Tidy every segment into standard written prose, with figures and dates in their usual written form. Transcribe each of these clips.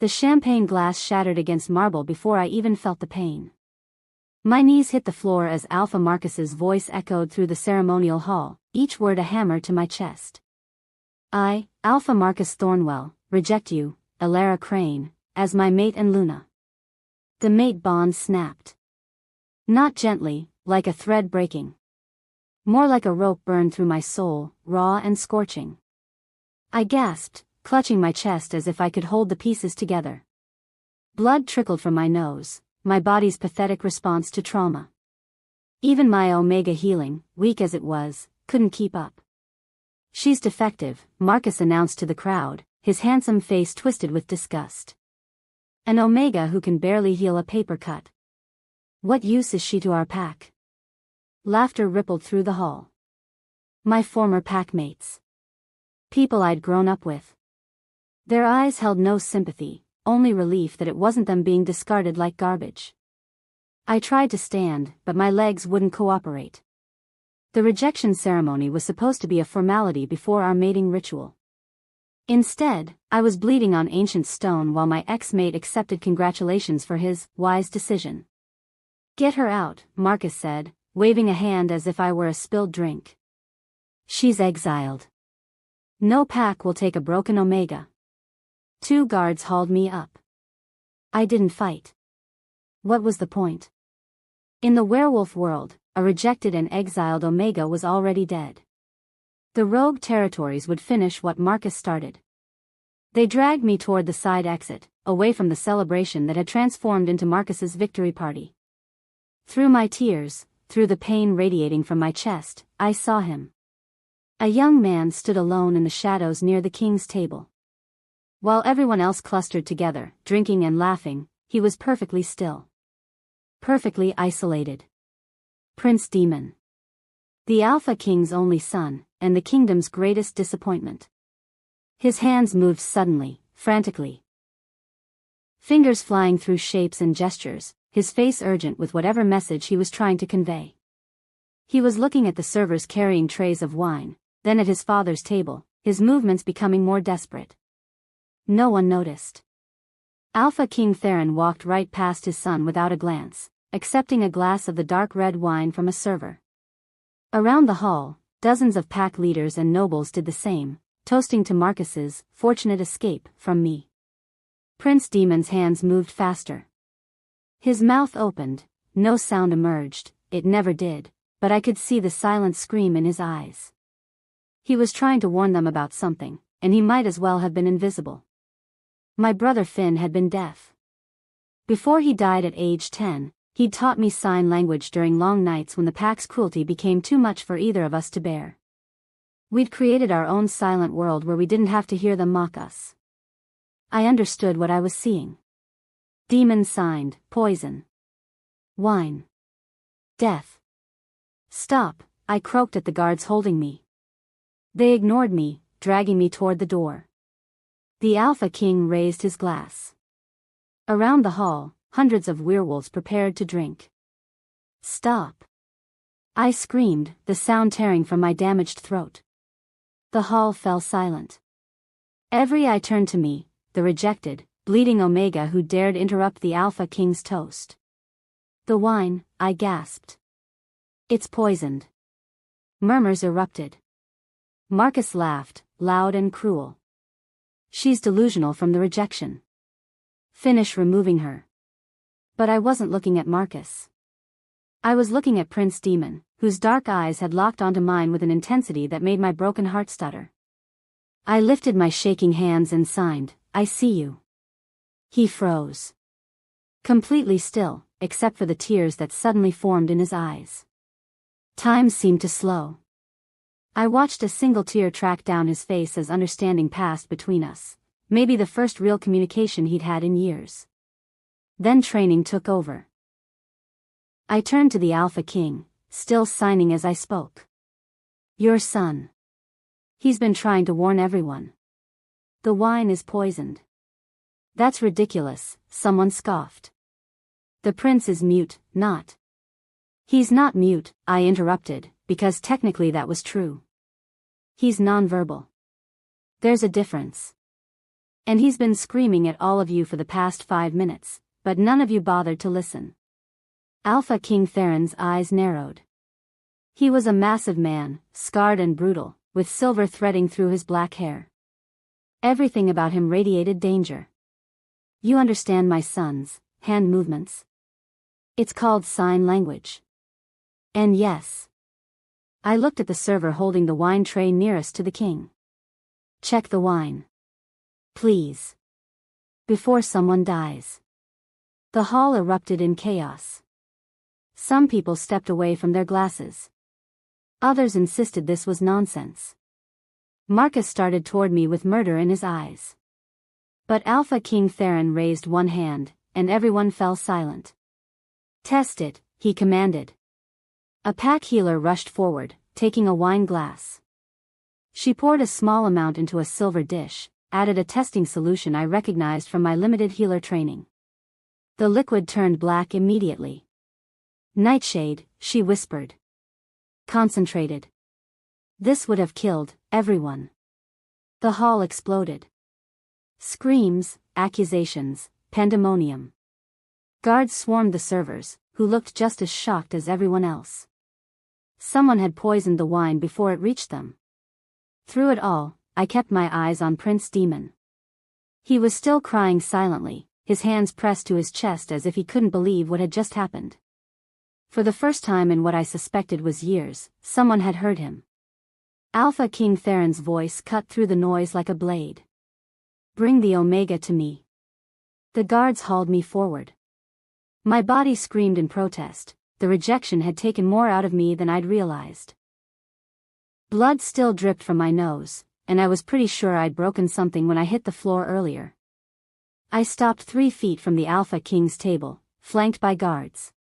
The champagne glass shattered against marble before I even felt the pain. My knees hit the floor as Alpha Marcus's voice echoed through the ceremonial hall, each word a hammer to my chest. I, Alpha Marcus Thornwell, reject you, Elara Crane, as my mate and Luna. The mate bond snapped. Not gently, like a thread breaking. More like a rope burned through my soul, raw and scorching. I gasped, clutching my chest as if I could hold the pieces together. Blood trickled from my nose, my body's pathetic response to trauma. Even my Omega healing, weak as it was, couldn't keep up. She's defective, Marcus announced to the crowd, his handsome face twisted with disgust. An Omega who can barely heal a paper cut. What use is she to our pack? Laughter rippled through the hall. My former packmates. People I'd grown up with. Their eyes held no sympathy, only relief that it wasn't them being discarded like garbage. I tried to stand, but my legs wouldn't cooperate. The rejection ceremony was supposed to be a formality before our mating ritual. Instead, I was bleeding on ancient stone while my ex-mate accepted congratulations for his wise decision. Get her out, Marcus said, waving a hand as if I were a spilled drink. She's exiled. No pack will take a broken Omega. 2 guards hauled me up. I didn't fight. What was the point? In the werewolf world, a rejected and exiled Omega was already dead. The rogue territories would finish what Marcus started. They dragged me toward the side exit, away from the celebration that had transformed into Marcus's victory party. Through my tears, through the pain radiating from my chest, I saw him. A young man stood alone in the shadows near the king's table. While everyone else clustered together, drinking and laughing, he was perfectly still. Perfectly isolated. Prince Demon. The Alpha King's only son, and the kingdom's greatest disappointment. His hands moved suddenly, frantically. Fingers flying through shapes and gestures, his face urgent with whatever message he was trying to convey. He was looking at the servers carrying trays of wine, then at his father's table, his movements becoming more desperate. No one noticed. Alpha King Theron walked right past his son without a glance, accepting a glass of the dark red wine from a server. Around the hall, dozens of pack leaders and nobles did the same, toasting to Marcus's fortunate escape from me. Prince Demon's hands moved faster. His mouth opened, no sound emerged, it never did, but I could see the silent scream in his eyes. He was trying to warn them about something, and he might as well have been invisible. My brother Finn had been deaf. Before he died at age 10, he'd taught me sign language during long nights when the pack's cruelty became too much for either of us to bear. We'd created our own silent world where we didn't have to hear them mock us. I understood what I was seeing. Demon signed, poison. Wine. Death. Stop, I croaked at the guards holding me. They ignored me, dragging me toward the door. The Alpha King raised his glass. Around the hall, hundreds of werewolves prepared to drink. Stop. I screamed, the sound tearing from my damaged throat. The hall fell silent. Every eye turned to me, the rejected, bleeding Omega who dared interrupt the Alpha King's toast. The wine, I gasped. It's poisoned. Murmurs erupted. Marcus laughed, loud and cruel. She's delusional from the rejection. Finish removing her. But I wasn't looking at Marcus. I was looking at Prince Demon, whose dark eyes had locked onto mine with an intensity that made my broken heart stutter. I lifted my shaking hands and signed, I see you. He froze. Completely still, except for the tears that suddenly formed in his eyes. Time seemed to slow. I watched a single tear track down his face as understanding passed between us, maybe the first real communication he'd had in years. Then training took over. I turned to the Alpha King, still signing as I spoke. Your son. He's been trying to warn everyone. The wine is poisoned. That's ridiculous, someone scoffed. The prince is mute, not. He's not mute, I interrupted, because technically that was true. He's nonverbal. There's a difference. And he's been screaming at all of you for the past 5 minutes, but none of you bothered to listen. Alpha King Theron's eyes narrowed. He was a massive man, scarred and brutal, with silver threading through his black hair. Everything about him radiated danger. You understand my son's hand movements? It's called sign language. And yes. I looked at the server holding the wine tray nearest to the king. Check the wine. Please. Before someone dies. The hall erupted in chaos. Some people stepped away from their glasses. Others insisted this was nonsense. Marcus started toward me with murder in his eyes. But Alpha King Theron raised one hand, and everyone fell silent. Test it, he commanded. A pack healer rushed forward, taking a wine glass. She poured a small amount into a silver dish, added a testing solution I recognized from my limited healer training. The liquid turned black immediately. Nightshade, she whispered. Concentrated. This would have killed everyone. The hall exploded. Screams, accusations, pandemonium. Guards swarmed the servers, who looked just as shocked as everyone else. Someone had poisoned the wine before it reached them. Through it all, I kept my eyes on Prince Demon. He was still crying silently, his hands pressed to his chest as if he couldn't believe what had just happened. For the first time in what I suspected was years, someone had heard him. Alpha King Theron's voice cut through the noise like a blade. Bring the Omega to me. The guards hauled me forward. My body screamed in protest. The rejection had taken more out of me than I'd realized. Blood still dripped from my nose, and I was pretty sure I'd broken something when I hit the floor earlier. I stopped 3 feet from the Alpha King's table, flanked by guards.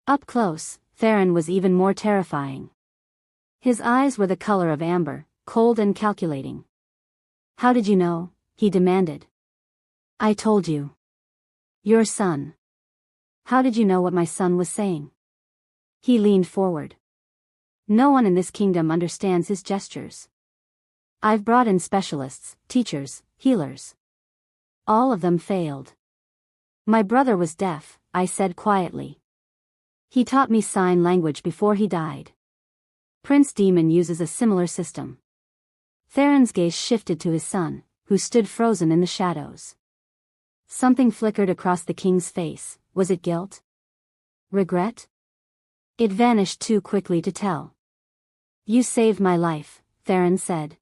Up close, Theron was even more terrifying. His eyes were the color of amber, cold and calculating. How did you know? He demanded. I told you. Your son. How did you know what my son was saying? He leaned forward. No one in this kingdom understands his gestures. I've brought in specialists, teachers, healers. All of them failed. My brother was deaf, I said quietly. He taught me sign language before he died. Prince Demon uses a similar system. Theron's gaze shifted to his son, who stood frozen in the shadows. Something flickered across the king's face. Was it guilt? Regret? It vanished too quickly to tell. You saved my life, Theron said.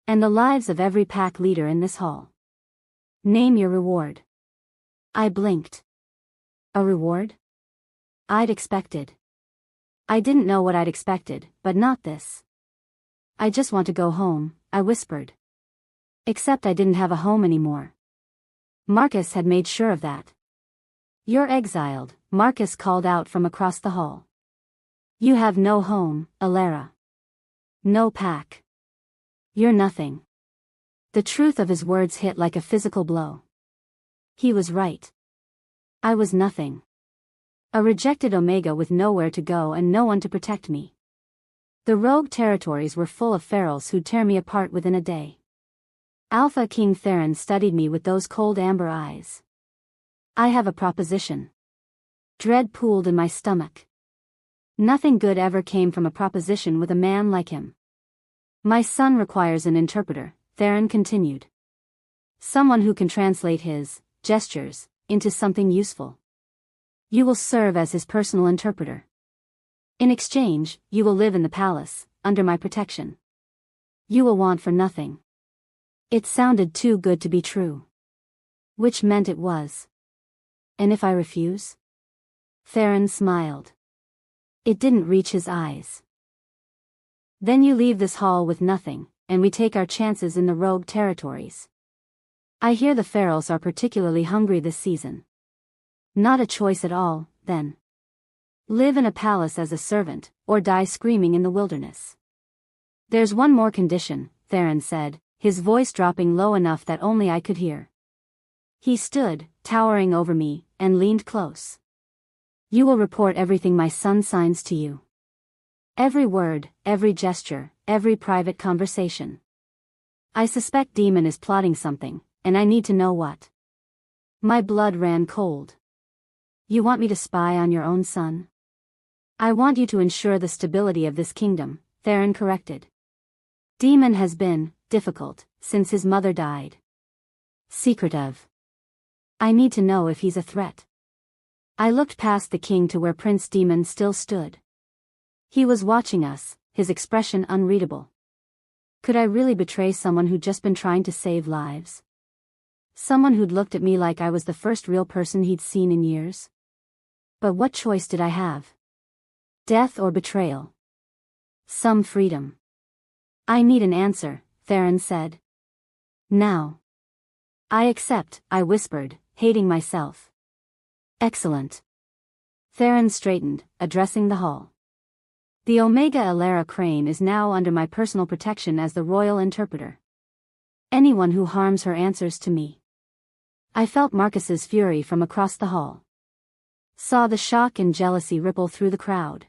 And the lives of every pack leader in this hall. Name your reward. I blinked. A reward? I'd expected. I didn't know what I'd expected, but not this. I just want to go home, I whispered. Except I didn't have a home anymore. Marcus had made sure of that. You're exiled, Marcus called out from across the hall. You have no home, Alara. No pack. You're nothing. The truth of his words hit like a physical blow. He was right. I was nothing. A rejected Omega with nowhere to go and no one to protect me. The rogue territories were full of ferals who'd tear me apart within a day. Alpha King Theron studied me with those cold amber eyes. I have a proposition. Dread pooled in my stomach. Nothing good ever came from a proposition with a man like him. My son requires an interpreter, Theron continued. Someone who can translate his gestures into something useful. You will serve as his personal interpreter. In exchange, you will live in the palace, under my protection. You will want for nothing. It sounded too good to be true. Which meant it was. And if I refuse? Theron smiled. It didn't reach his eyes. Then you leave this hall with nothing, and we take our chances in the rogue territories. I hear the ferals are particularly hungry this season. Not a choice at all, then. Live in a palace as a servant, or die screaming in the wilderness. There's one more condition, Theron said, his voice dropping low enough that only I could hear. He stood, towering over me, and leaned close. You will report everything my son signs to you. Every word, every gesture, every private conversation. I suspect Demon is plotting something, and I need to know what. My blood ran cold. You want me to spy on your own son? I want you to ensure the stability of this kingdom, Theron corrected. Daemon has been difficult since his mother died. Secretive. I need to know if he's a threat. I looked past the king to where Prince Daemon still stood. He was watching us, his expression unreadable. Could I really betray someone who'd just been trying to save lives? Someone who'd looked at me like I was the first real person he'd seen in years? But what choice did I have? Death or betrayal? Some freedom. I need an answer, Theron said. Now. I accept, I whispered, hating myself. Excellent. Theron straightened, addressing the hall. The Omega Elara Crane is now under my personal protection as the royal interpreter. Anyone who harms her answers to me. I felt Marcus's fury from across the hall. Saw the shock and jealousy ripple through the crowd.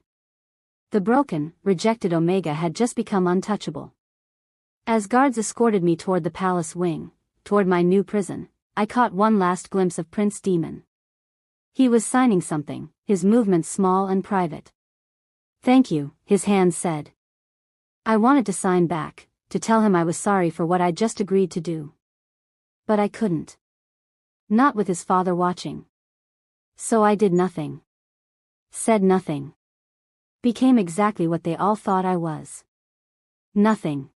The broken, rejected Omega had just become untouchable. As guards escorted me toward the palace wing, toward my new prison, I caught one last glimpse of Prince Daemon. He was signing something, his movements small and private. Thank you, his hand said. I wanted to sign back, to tell him I was sorry for what I'd just agreed to do. But I couldn't. Not with his father watching. So I did nothing. Said nothing. Became exactly what they all thought I was. Nothing.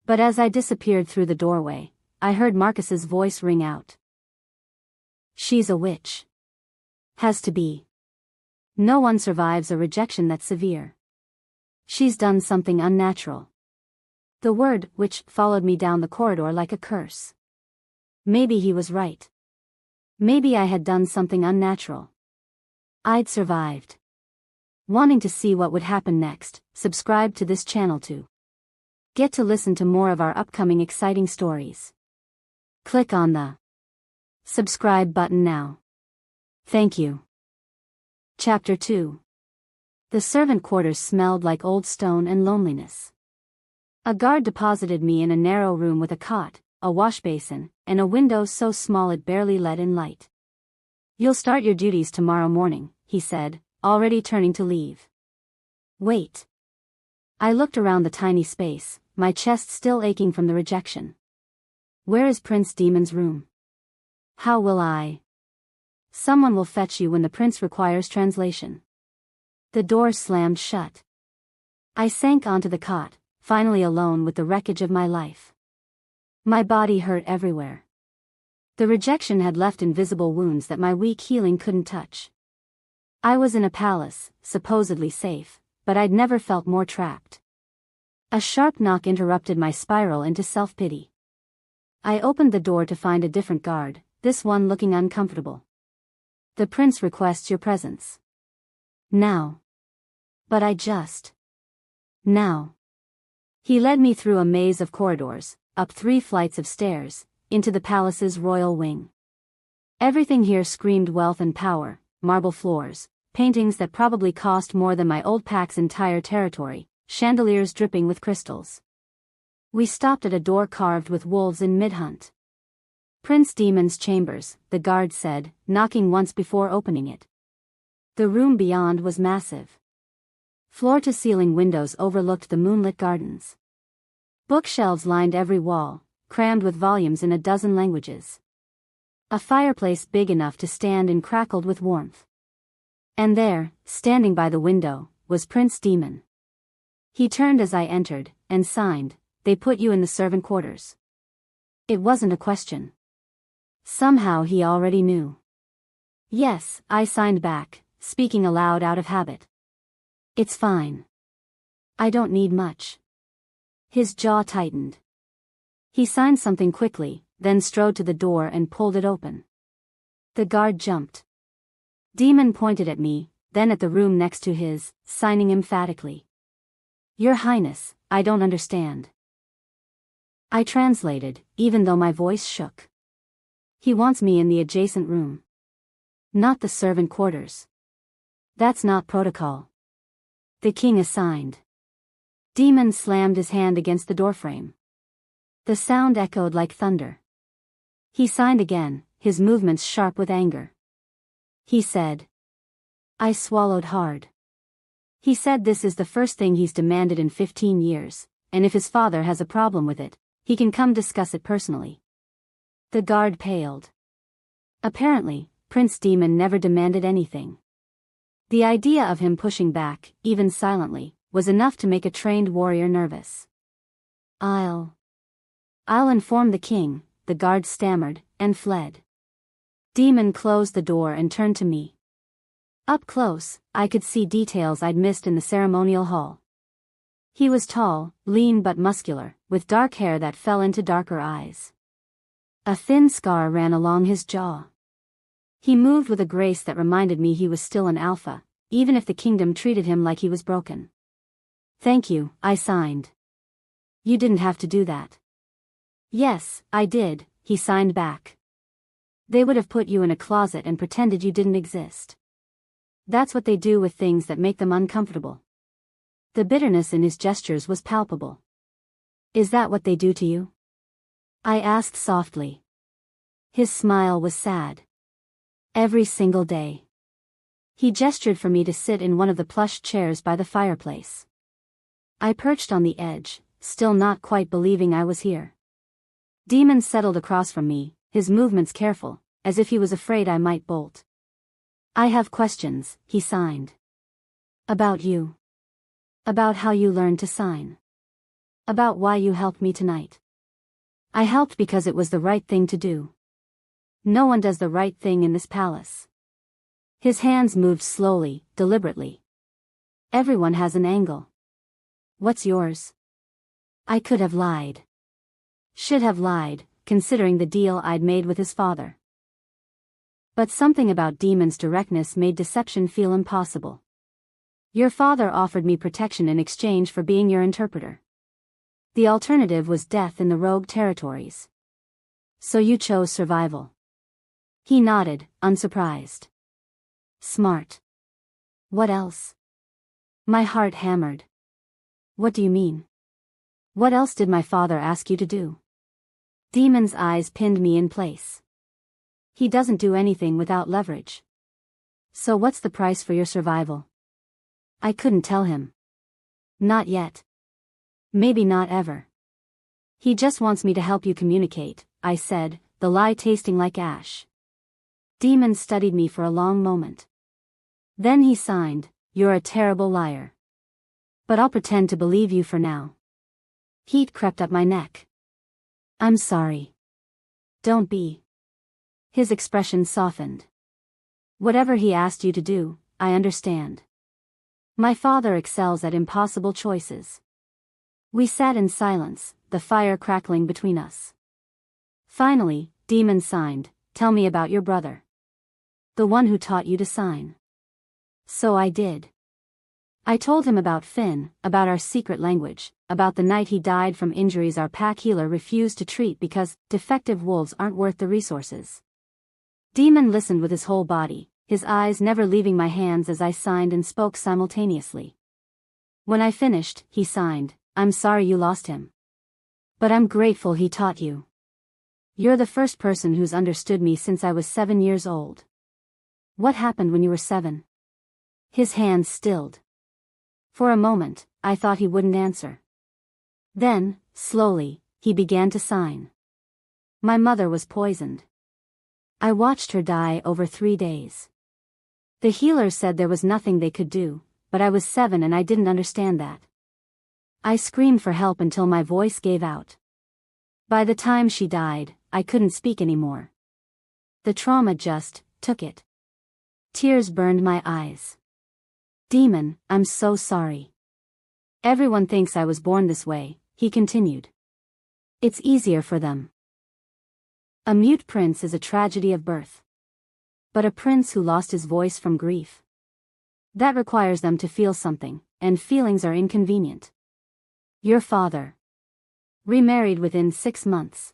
But as I disappeared through the doorway, I heard Marcus's voice ring out. She's a witch. Has to be. No one survives a rejection that severe. She's done something unnatural. The word witch followed me down the corridor like a curse. Maybe he was right. Maybe I had done something unnatural. I'd survived. Wanting to see what would happen next, subscribe to this channel to get to listen to more of our upcoming exciting stories. Click on the subscribe button now. Thank you. Chapter 2. The servant quarters smelled like old stone and loneliness. A guard deposited me in a narrow room with a cot, a wash basin, and a window so small it barely let in light. You'll start your duties tomorrow morning, he said, already turning to leave. Wait. I looked around the tiny space, my chest still aching from the rejection. Where is Prince Daemon's room? How will I? Someone will fetch you when the prince requires translation. The door slammed shut. I sank onto the cot, finally alone with the wreckage of my life. My body hurt everywhere. The rejection had left invisible wounds that my weak healing couldn't touch. I was in a palace, supposedly safe, but I'd never felt more trapped. A sharp knock interrupted my spiral into self-pity. I opened the door to find a different guard, this one looking uncomfortable. The prince requests your presence. Now. But now. He led me through a maze of corridors, up 3 flights of stairs, into the palace's royal wing. Everything here screamed wealth and power, marble floors, paintings that probably cost more than my old pack's entire territory, chandeliers dripping with crystals. We stopped at a door carved with wolves in mid-hunt. Prince Daemon's chambers, the guard said, knocking once before opening it. The room beyond was massive. Floor-to-ceiling windows overlooked the moonlit gardens. Bookshelves lined every wall, crammed with volumes in a dozen languages. A fireplace big enough to stand and crackled with warmth. And there, standing by the window, was Prince Daemon. He turned as I entered, and signed, "They put you in the servant quarters." It wasn't a question. Somehow he already knew. Yes, I signed back, speaking aloud out of habit. It's fine. I don't need much. His jaw tightened. He signed something quickly, then strode to the door and pulled it open. The guard jumped. Daemon pointed at me, then at the room next to his, signing emphatically. Your Highness, I don't understand. I translated, even though my voice shook. He wants me in the adjacent room. Not the servant quarters. That's not protocol. The king assigned. Daemon slammed his hand against the doorframe. The sound echoed like thunder. He signed again, his movements sharp with anger. He said. I swallowed hard. He said this is the first thing he's demanded in 15 years, and if his father has a problem with it, he can come discuss it personally. The guard paled. Apparently, Prince Demon never demanded anything. The idea of him pushing back, even silently, was enough to make a trained warrior nervous. I'll inform the king, the guard stammered, and fled. Demon closed the door and turned to me. Up close, I could see details I'd missed in the ceremonial hall. He was tall, lean but muscular, with dark hair that fell into darker eyes. A thin scar ran along his jaw. He moved with a grace that reminded me he was still an alpha, even if the kingdom treated him like he was broken. Thank you, I signed. You didn't have to do that. Yes, I did, he signed back. They would have put you in a closet and pretended you didn't exist. That's what they do with things that make them uncomfortable. The bitterness in his gestures was palpable. Is that what they do to you? I asked softly. His smile was sad. Every single day. He gestured for me to sit in one of the plush chairs by the fireplace. I perched on the edge, still not quite believing I was here. Demon settled across from me, his movements careful, as if he was afraid I might bolt. I have questions, he signed. About you. About how you learned to sign. About why you helped me tonight. I helped because it was the right thing to do. No one does the right thing in this palace. His hands moved slowly, deliberately. Everyone has an angle. What's yours? I could have lied. Should have lied, considering the deal I'd made with his father. But something about Demon's directness made deception feel impossible. Your father offered me protection in exchange for being your interpreter. The alternative was death in the rogue territories. So you chose survival. He nodded, unsurprised. Smart. What else? My heart hammered. What do you mean? What else did my father ask you to do? Demon's eyes pinned me in place. He doesn't do anything without leverage. So what's the price for your survival? I couldn't tell him. Not yet. Maybe not ever. He just wants me to help you communicate, I said, the lie tasting like ash. Demon studied me for a long moment. Then he signed, you're a terrible liar. But I'll pretend to believe you for now. Heat crept up my neck. I'm sorry. Don't be. His expression softened. Whatever he asked you to do, I understand. My father excels at impossible choices. We sat in silence, the fire crackling between us. Finally, Demon signed, tell me about your brother. The one who taught you to sign. So I did. I told him about Finn, about our secret language, about the night he died from injuries our pack healer refused to treat because defective wolves aren't worth the resources. Demon listened with his whole body, his eyes never leaving my hands as I signed and spoke simultaneously. When I finished, he signed, I'm sorry you lost him. But I'm grateful he taught you. You're the first person who's understood me since I was 7 years old. What happened when you were 7? His hands stilled. For a moment, I thought he wouldn't answer. Then, slowly, he began to sign. My mother was poisoned. I watched her die over 3 days. The healers said there was nothing they could do, but I was 7 and I didn't understand that. I screamed for help until my voice gave out. By the time she died, I couldn't speak anymore. The trauma just took it. Tears burned my eyes. Demon, I'm so sorry. Everyone thinks I was born this way, he continued. It's easier for them. A mute prince is a tragedy of birth. But a prince who lost his voice from grief. That requires them to feel something, and feelings are inconvenient. Your father. Remarried within 6 months.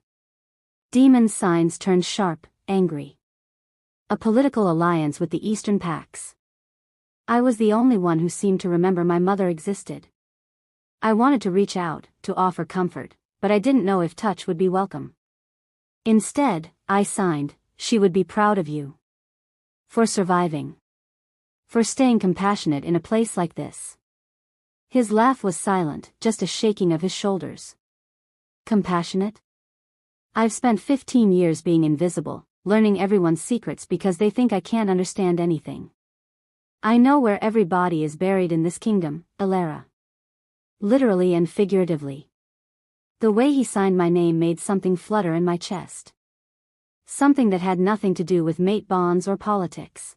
Demon's signs turned sharp, angry. A political alliance with the Eastern Pax. I was the only one who seemed to remember my mother existed. I wanted to reach out, to offer comfort, but I didn't know if touch would be welcome. Instead, I signed, she would be proud of you. For surviving. For staying compassionate in a place like this. His laugh was silent, just a shaking of his shoulders. Compassionate? I've spent 15 years being invisible, learning everyone's secrets because they think I can't understand anything. I know where every body is buried in this kingdom, Elara. Literally and figuratively. The way he signed my name made something flutter in my chest. Something that had nothing to do with mate bonds or politics.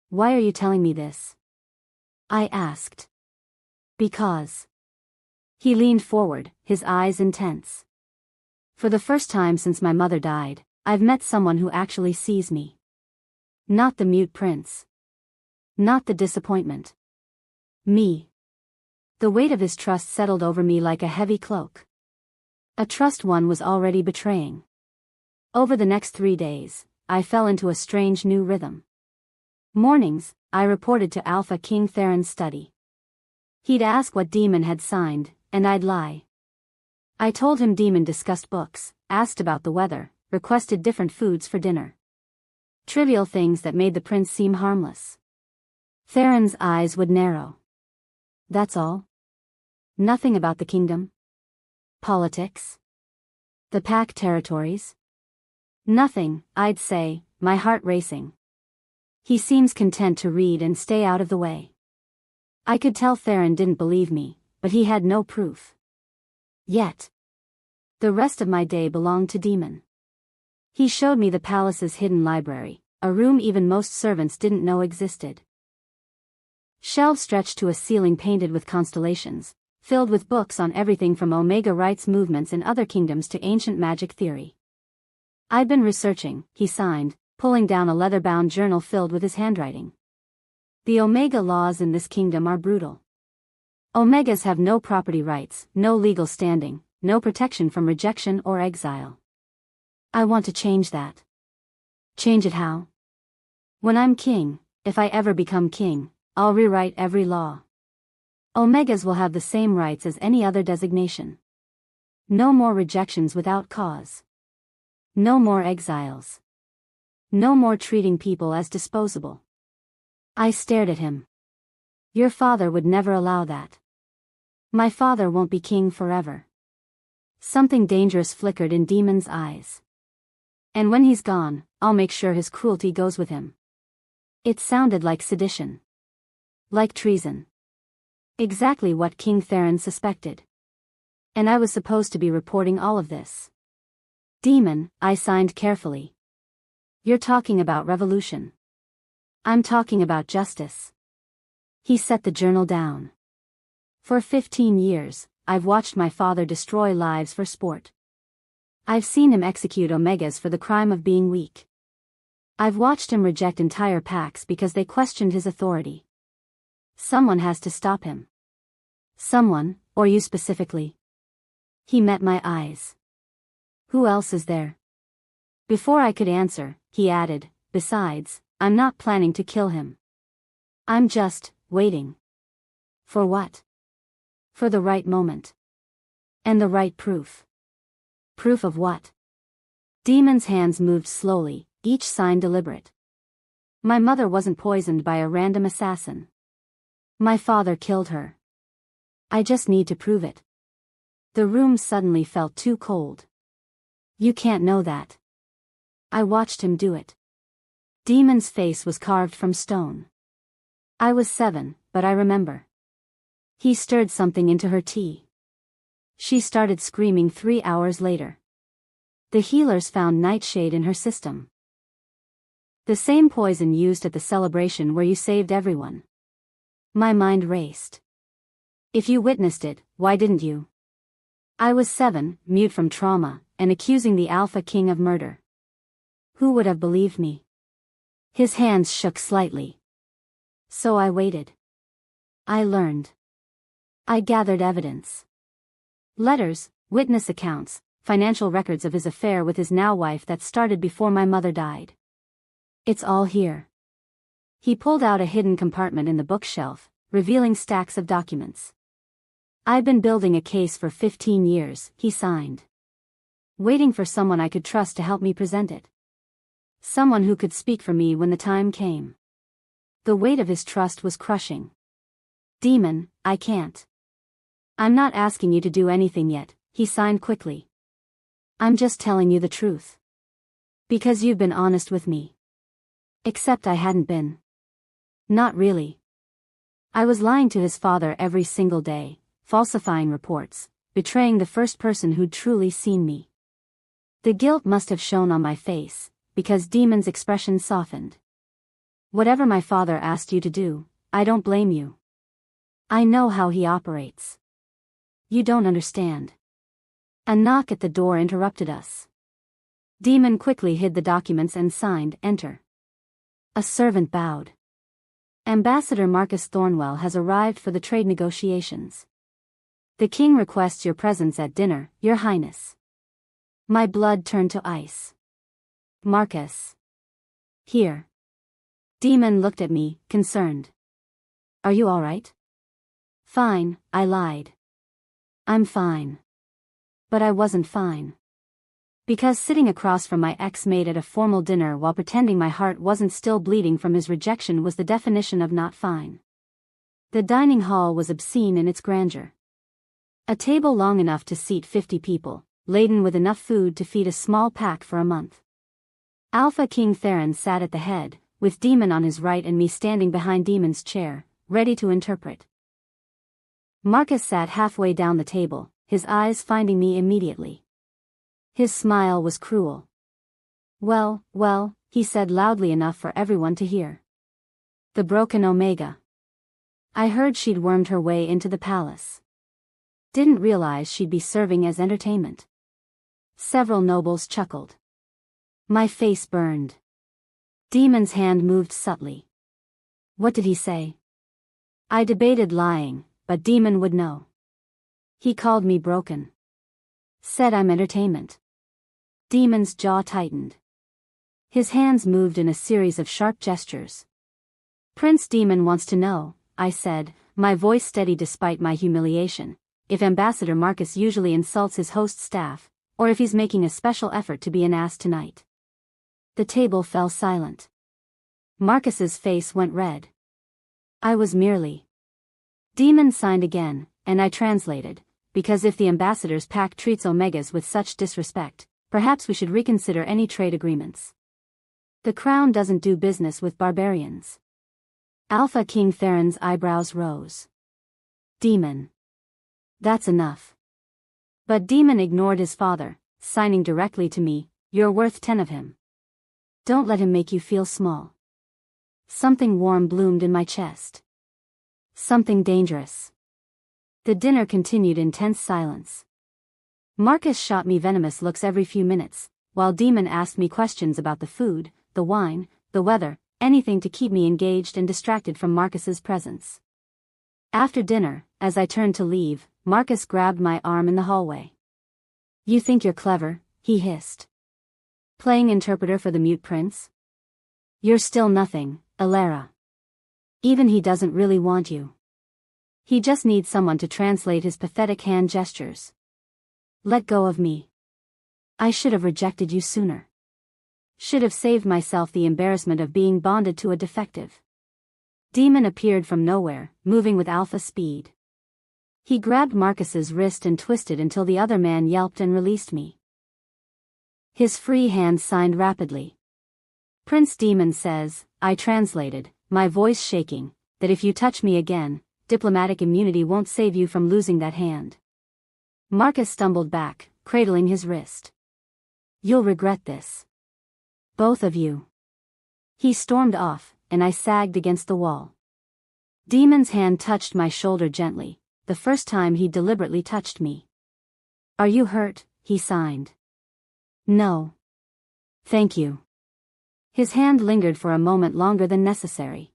Why are you telling me this? I asked. Because. He leaned forward, his eyes intense. For the first time since my mother died, I've met someone who actually sees me. Not the mute prince. Not the disappointment. Me. The weight of his trust settled over me like a heavy cloak. A trust one was already betraying. Over the next 3 days, I fell into a strange new rhythm. Mornings, I reported to Alpha King Theron's study. He'd ask what demon had signed, and I'd lie. I told him demon discussed books, asked about the weather, requested different foods for dinner. Trivial things that made the prince seem harmless. Theron's eyes would narrow. That's all? Nothing about the kingdom? Politics? The Pack territories? Nothing, I'd say, my heart racing. He seems content to read and stay out of the way. I could tell Theron didn't believe me, but he had no proof. Yet. The rest of my day belonged to Demon. He showed me the palace's hidden library, a room even most servants didn't know existed. Shelves stretched to a ceiling painted with constellations, filled with books on everything from Omega rights movements in other kingdoms to ancient magic theory. I'd been researching, he signed, pulling down a leather-bound journal filled with his handwriting. The Omega laws in this kingdom are brutal. Omegas have no property rights, no legal standing, no protection from rejection or exile. I want to change that. Change it how? When I'm king, if I ever become king, I'll rewrite every law. Omegas will have the same rights as any other designation. No more rejections without cause. No more exiles. No more treating people as disposable. I stared at him. Your father would never allow that. My father won't be king forever. Something dangerous flickered in Demon's eyes. And when he's gone, I'll make sure his cruelty goes with him. It sounded like sedition. Like treason. Exactly what King Theron suspected. And I was supposed to be reporting all of this. Demon, I signed carefully. You're talking about revolution. I'm talking about justice. He set the journal down. For 15 years, I've watched my father destroy lives for sport. I've seen him execute Omegas for the crime of being weak. I've watched him reject entire packs because they questioned his authority. Someone has to stop him. Someone, or you specifically. He met my eyes. Who else is there? Before I could answer, he added, besides, I'm not planning to kill him. I'm just waiting. For what? For the right moment. And the right proof. Proof of what? Demon's hands moved slowly, each sign deliberate. My mother wasn't poisoned by a random assassin. My father killed her. I just need to prove it. The room suddenly felt too cold. You can't know that. I watched him do it. Demon's face was carved from stone. I was 7, but I remember. He stirred something into her tea. She started screaming 3 hours later. The healers found nightshade in her system. The same poison used at the celebration where you saved everyone. My mind raced. If you witnessed it, why didn't you? I was 7, mute from trauma, and accusing the Alpha King of murder. Who would have believed me? His hands shook slightly. So I waited. I learned. I gathered evidence. Letters, witness accounts, financial records of his affair with his now-wife that started before my mother died. It's all here. He pulled out a hidden compartment in the bookshelf, revealing stacks of documents. I've been building a case for 15 years, he signed. waiting for someone I could trust to help me present it. Someone who could speak for me when the time came. The weight of his trust was crushing. Demon, I can't. I'm not asking you to do anything yet, he signed quickly. I'm just telling you the truth. Because you've been honest with me. Except I hadn't been. Not really. I was lying to his father every single day, falsifying reports, betraying the first person who'd truly seen me. The guilt must have shown on my face, because Demon's expression softened. Whatever my father asked you to do, I don't blame you. I know how he operates. You don't understand. A knock at the door interrupted us. Demon quickly hid the documents and signed, "Enter." A servant bowed. Ambassador Marcus Thornwell has arrived for the trade negotiations. The king requests your presence at dinner, Your Highness. My blood turned to ice. Marcus. Here. Demon looked at me, concerned. Are you all right? Fine, I lied. I'm fine. But I wasn't fine. Because sitting across from my ex-mate at a formal dinner while pretending my heart wasn't still bleeding from his rejection was the definition of not fine. The dining hall was obscene in its grandeur. A table long enough to seat 50 people, laden with enough food to feed a small pack for a month. Alpha King Theron sat at the head, with Demon on his right and me standing behind Demon's chair, ready to interpret. Marcus sat halfway down the table, his eyes finding me immediately. His smile was cruel. Well, he said loudly enough for everyone to hear. The broken Omega. I heard she'd wormed her way into the palace. Didn't realize she'd be serving as entertainment. Several nobles chuckled. My face burned. Demon's hand moved subtly. What did he say? I debated lying, but Demon would know. He called me broken. Said I'm entertainment. Demon's jaw tightened. His hands moved in a series of sharp gestures. Prince Demon wants to know, I said, my voice steady despite my humiliation, if Ambassador Marcus usually insults his host staff, or if he's making a special effort to be an ass tonight. The table fell silent. Marcus's face went red. I was merely. Demon signed again, and I translated, because if the ambassador's pack treats Omegas with such disrespect, perhaps we should reconsider any trade agreements. The crown doesn't do business with barbarians. Alpha King Theron's eyebrows rose. Demon. That's enough. But Demon ignored his father, signing directly to me, you're worth 10 of him. Don't let him make you feel small. Something warm bloomed in my chest. Something dangerous. The dinner continued in tense silence. Marcus shot me venomous looks every few minutes, while Demon asked me questions about the food, the wine, the weather, anything to keep me engaged and distracted from Marcus's presence. After dinner, as I turned to leave, Marcus grabbed my arm in the hallway. You think you're clever, he hissed. Playing interpreter for the mute prince? You're still nothing, Alara. Even he doesn't really want you. He just needs someone to translate his pathetic hand gestures. Let go of me. I should have rejected you sooner. Should have saved myself the embarrassment of being bonded to a defective. Demon appeared from nowhere, moving with alpha speed. He grabbed Marcus's wrist and twisted until the other man yelped and released me. His free hand signed rapidly. Prince Demon says, I translated, my voice shaking, that if you touch me again, diplomatic immunity won't save you from losing that hand. Marcus stumbled back, cradling his wrist. You'll regret this. Both of you. He stormed off, and I sagged against the wall. Demon's hand touched my shoulder gently, the first time he deliberately touched me. Are you hurt? He signed. No. Thank you. His hand lingered for a moment longer than necessary.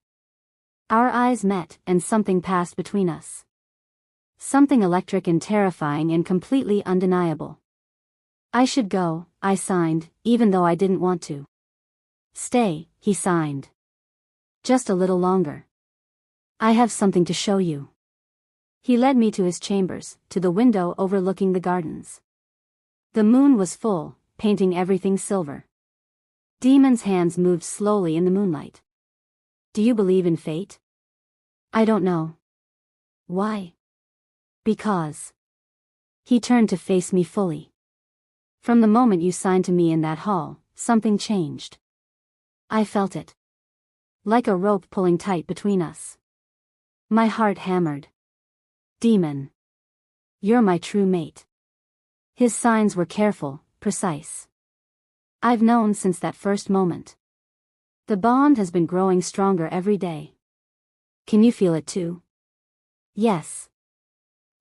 Our eyes met, and something passed between us. Something electric and terrifying and completely undeniable. I should go, I signed, even though I didn't want to. Stay, he signed. Just a little longer. I have something to show you. He led me to his chambers, to the window overlooking the gardens. The moon was full, painting everything silver. Demon's hands moved slowly in the moonlight. Do you believe in fate? I don't know. Why? Because. He turned to face me fully. From the moment you signed to me in that hall, something changed. I felt it. Like a rope pulling tight between us. My heart hammered. Demon. You're my true mate. His signs were careful, precise. I've known since that first moment. The bond has been growing stronger every day. Can you feel it too? Yes.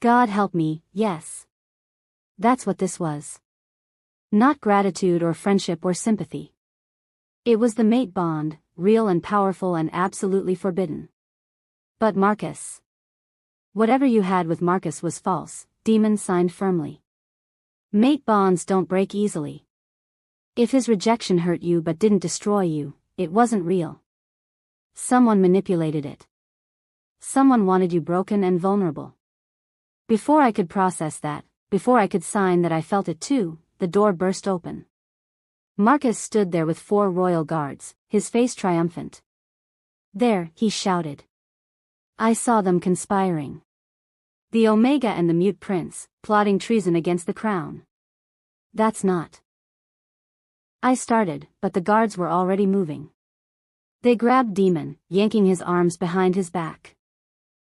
God help me, yes. That's what this was. Not gratitude or friendship or sympathy. It was the mate bond, real and powerful and absolutely forbidden. But Marcus. Whatever you had with Marcus was false, Demon signed firmly. Mate bonds don't break easily. If his rejection hurt you but didn't destroy you, it wasn't real. Someone manipulated it. Someone wanted you broken and vulnerable. Before I could process that, before I could sign that I felt it too, the door burst open. Marcus stood there with 4 royal guards, his face triumphant. There, he shouted. I saw them conspiring. The Omega and the Mute Prince, plotting treason against the crown. That's not. I started, but the guards were already moving. They grabbed Demon, yanking his arms behind his back.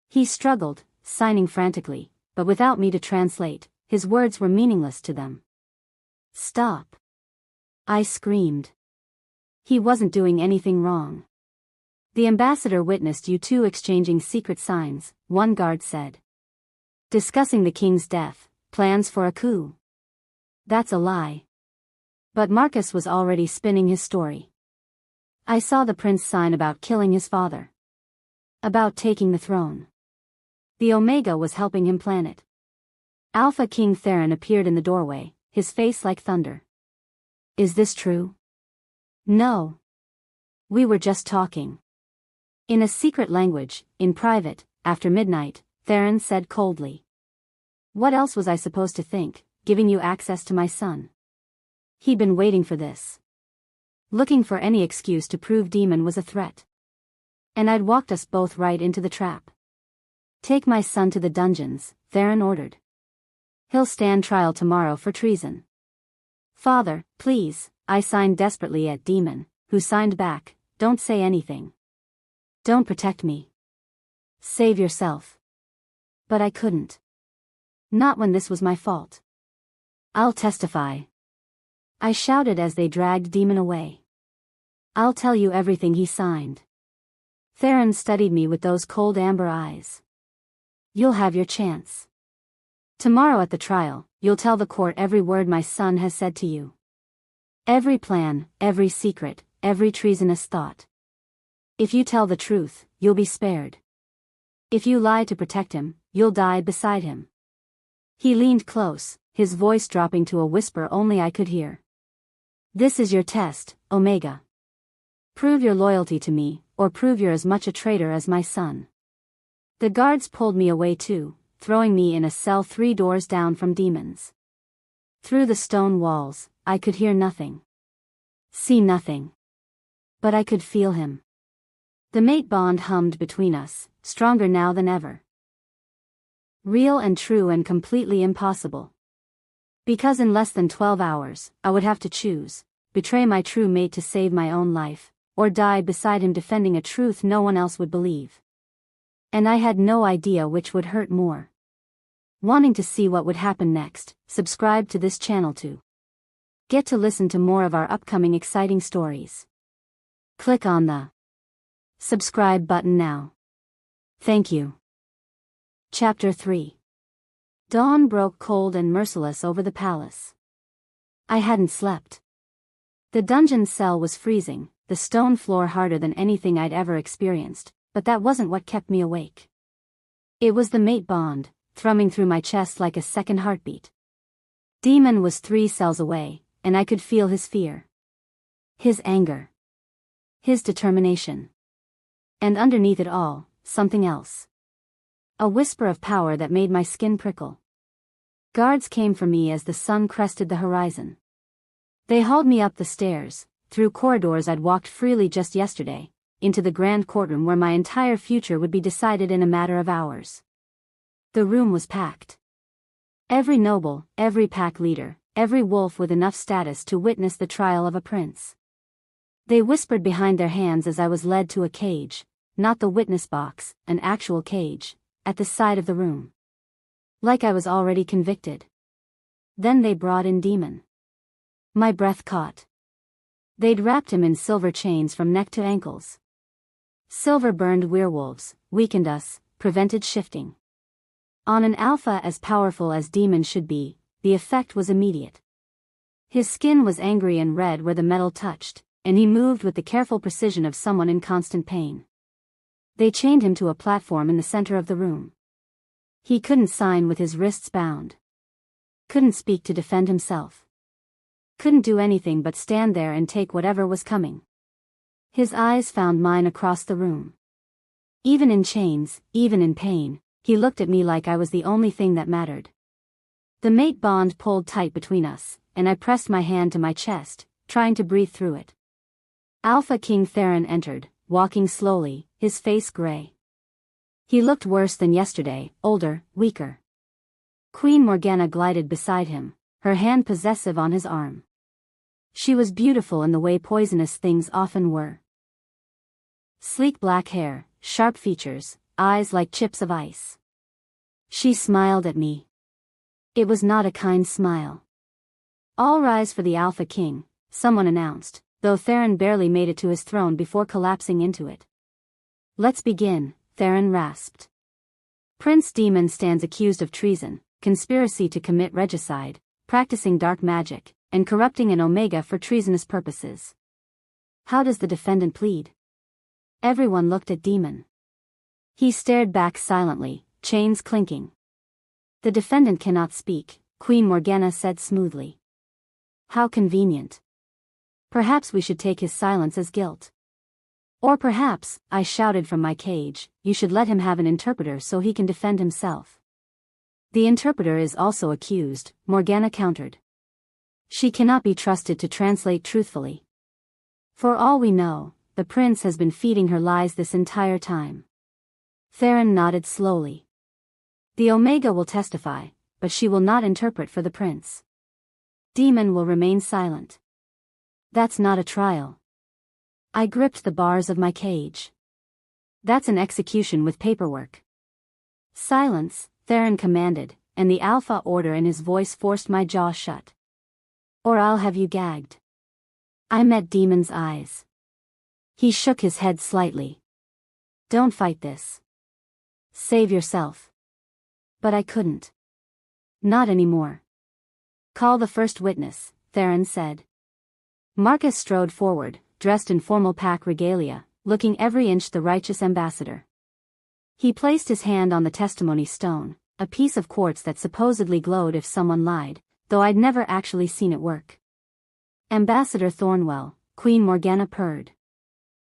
He struggled, signing frantically, but without me to translate, his words were meaningless to them. Stop. I screamed. He wasn't doing anything wrong. The ambassador witnessed you two exchanging secret signs, one guard said. Discussing the king's death, plans for a coup. That's a lie. But Marcus was already spinning his story. I saw the prince sign about killing his father. About taking the throne. The Omega was helping him plan it. Alpha King Theron appeared in the doorway, his face like thunder. Is this true? No. We were just talking. In a secret language, in private, after midnight, Theron said coldly. What else was I supposed to think, giving you access to my son? He'd been waiting for this. Looking for any excuse to prove Demon was a threat. And I'd walked us both right into the trap. Take my son to the dungeons, Theron ordered. He'll stand trial tomorrow for treason. Father, please, I signed desperately at Demon, who signed back, don't say anything. Don't protect me. Save yourself. But I couldn't. Not when this was my fault. I'll testify. I shouted as they dragged Demon away. I'll tell you everything he signed. Theron studied me with those cold amber eyes. You'll have your chance. Tomorrow at the trial, you'll tell the court every word my son has said to you. Every plan, every secret, every treasonous thought. If you tell the truth, you'll be spared. If you lie to protect him, you'll die beside him. He leaned close, his voice dropping to a whisper only I could hear. This is your test, Omega. Prove your loyalty to me, or prove you're as much a traitor as my son. The guards pulled me away too, throwing me in a cell 3 doors down from Demon's. Through the stone walls, I could hear nothing. See nothing. But I could feel him. The mate bond hummed between us, stronger now than ever. Real and true and completely impossible. Because in less than 12 hours, I would have to choose, betray my true mate to save my own life, or die beside him defending a truth no one else would believe. And I had no idea which would hurt more. Wanting to see what would happen next, subscribe to this channel to get to listen to more of our upcoming exciting stories. Click on the subscribe button now. Thank you. Chapter 3. Dawn broke cold and merciless over the palace. I hadn't slept. The dungeon cell was freezing, the stone floor harder than anything I'd ever experienced, but that wasn't what kept me awake. It was the mate bond, thrumming through my chest like a second heartbeat. Demon was 3 cells away, and I could feel his fear. His anger. His determination. And underneath it all, something else. A whisper of power that made my skin prickle. Guards came for me as the sun crested the horizon. They hauled me up the stairs, through corridors I'd walked freely just yesterday, into the grand courtroom where my entire future would be decided in a matter of hours. The room was packed. Every noble, every pack leader, every wolf with enough status to witness the trial of a prince. They whispered behind their hands as I was led to a cage, not the witness box, an actual cage, at the side of the room. Like I was already convicted. Then they brought in Demon. My breath caught. They'd wrapped him in silver chains from neck to ankles. Silver burned werewolves, weakened us, prevented shifting. On an alpha as powerful as Demon should be, the effect was immediate. His skin was angry and red where the metal touched, and he moved with the careful precision of someone in constant pain. They chained him to a platform in the center of the room. He couldn't sign with his wrists bound. Couldn't speak to defend himself. Couldn't do anything but stand there and take whatever was coming. His eyes found mine across the room. Even in chains, even in pain, he looked at me like I was the only thing that mattered. The mate bond pulled tight between us, and I pressed my hand to my chest, trying to breathe through it. Alpha King Theron entered, walking slowly, his face gray. He looked worse than yesterday, older, weaker. Queen Morgana glided beside him, her hand possessive on his arm. She was beautiful in the way poisonous things often were. Sleek black hair, sharp features, eyes like chips of ice. She smiled at me. It was not a kind smile. "All rise for the Alpha King," someone announced, though Theron barely made it to his throne before collapsing into it. "Let's begin," Theron rasped. "Prince Demon stands accused of treason, conspiracy to commit regicide, practicing dark magic, and corrupting an Omega for treasonous purposes. How does the defendant plead?" Everyone looked at Demon. He stared back silently, chains clinking. "The defendant cannot speak," Queen Morgana said smoothly. "How convenient. Perhaps we should take his silence as guilt. Or perhaps," I shouted from my cage, "you should let him have an interpreter so he can defend himself." "The interpreter is also accused," Morgana countered. "She cannot be trusted to translate truthfully. For all we know, the prince has been feeding her lies this entire time." Theron nodded slowly. "The Omega will testify, but she will not interpret for the prince. Demon will remain silent." "That's not a trial." I gripped the bars of my cage. "That's an execution with paperwork." "Silence," Theron commanded, and the alpha order in his voice forced my jaw shut. "Or I'll have you gagged." I met Demon's eyes. He shook his head slightly. "Don't fight this. Save yourself." But I couldn't. Not anymore. "Call the first witness," Theron said. Marcus strode forward, dressed in formal pack regalia, looking every inch the righteous ambassador. He placed his hand on the testimony stone, a piece of quartz that supposedly glowed if someone lied, though I'd never actually seen it work. "Ambassador Thornwell," Queen Morgana purred.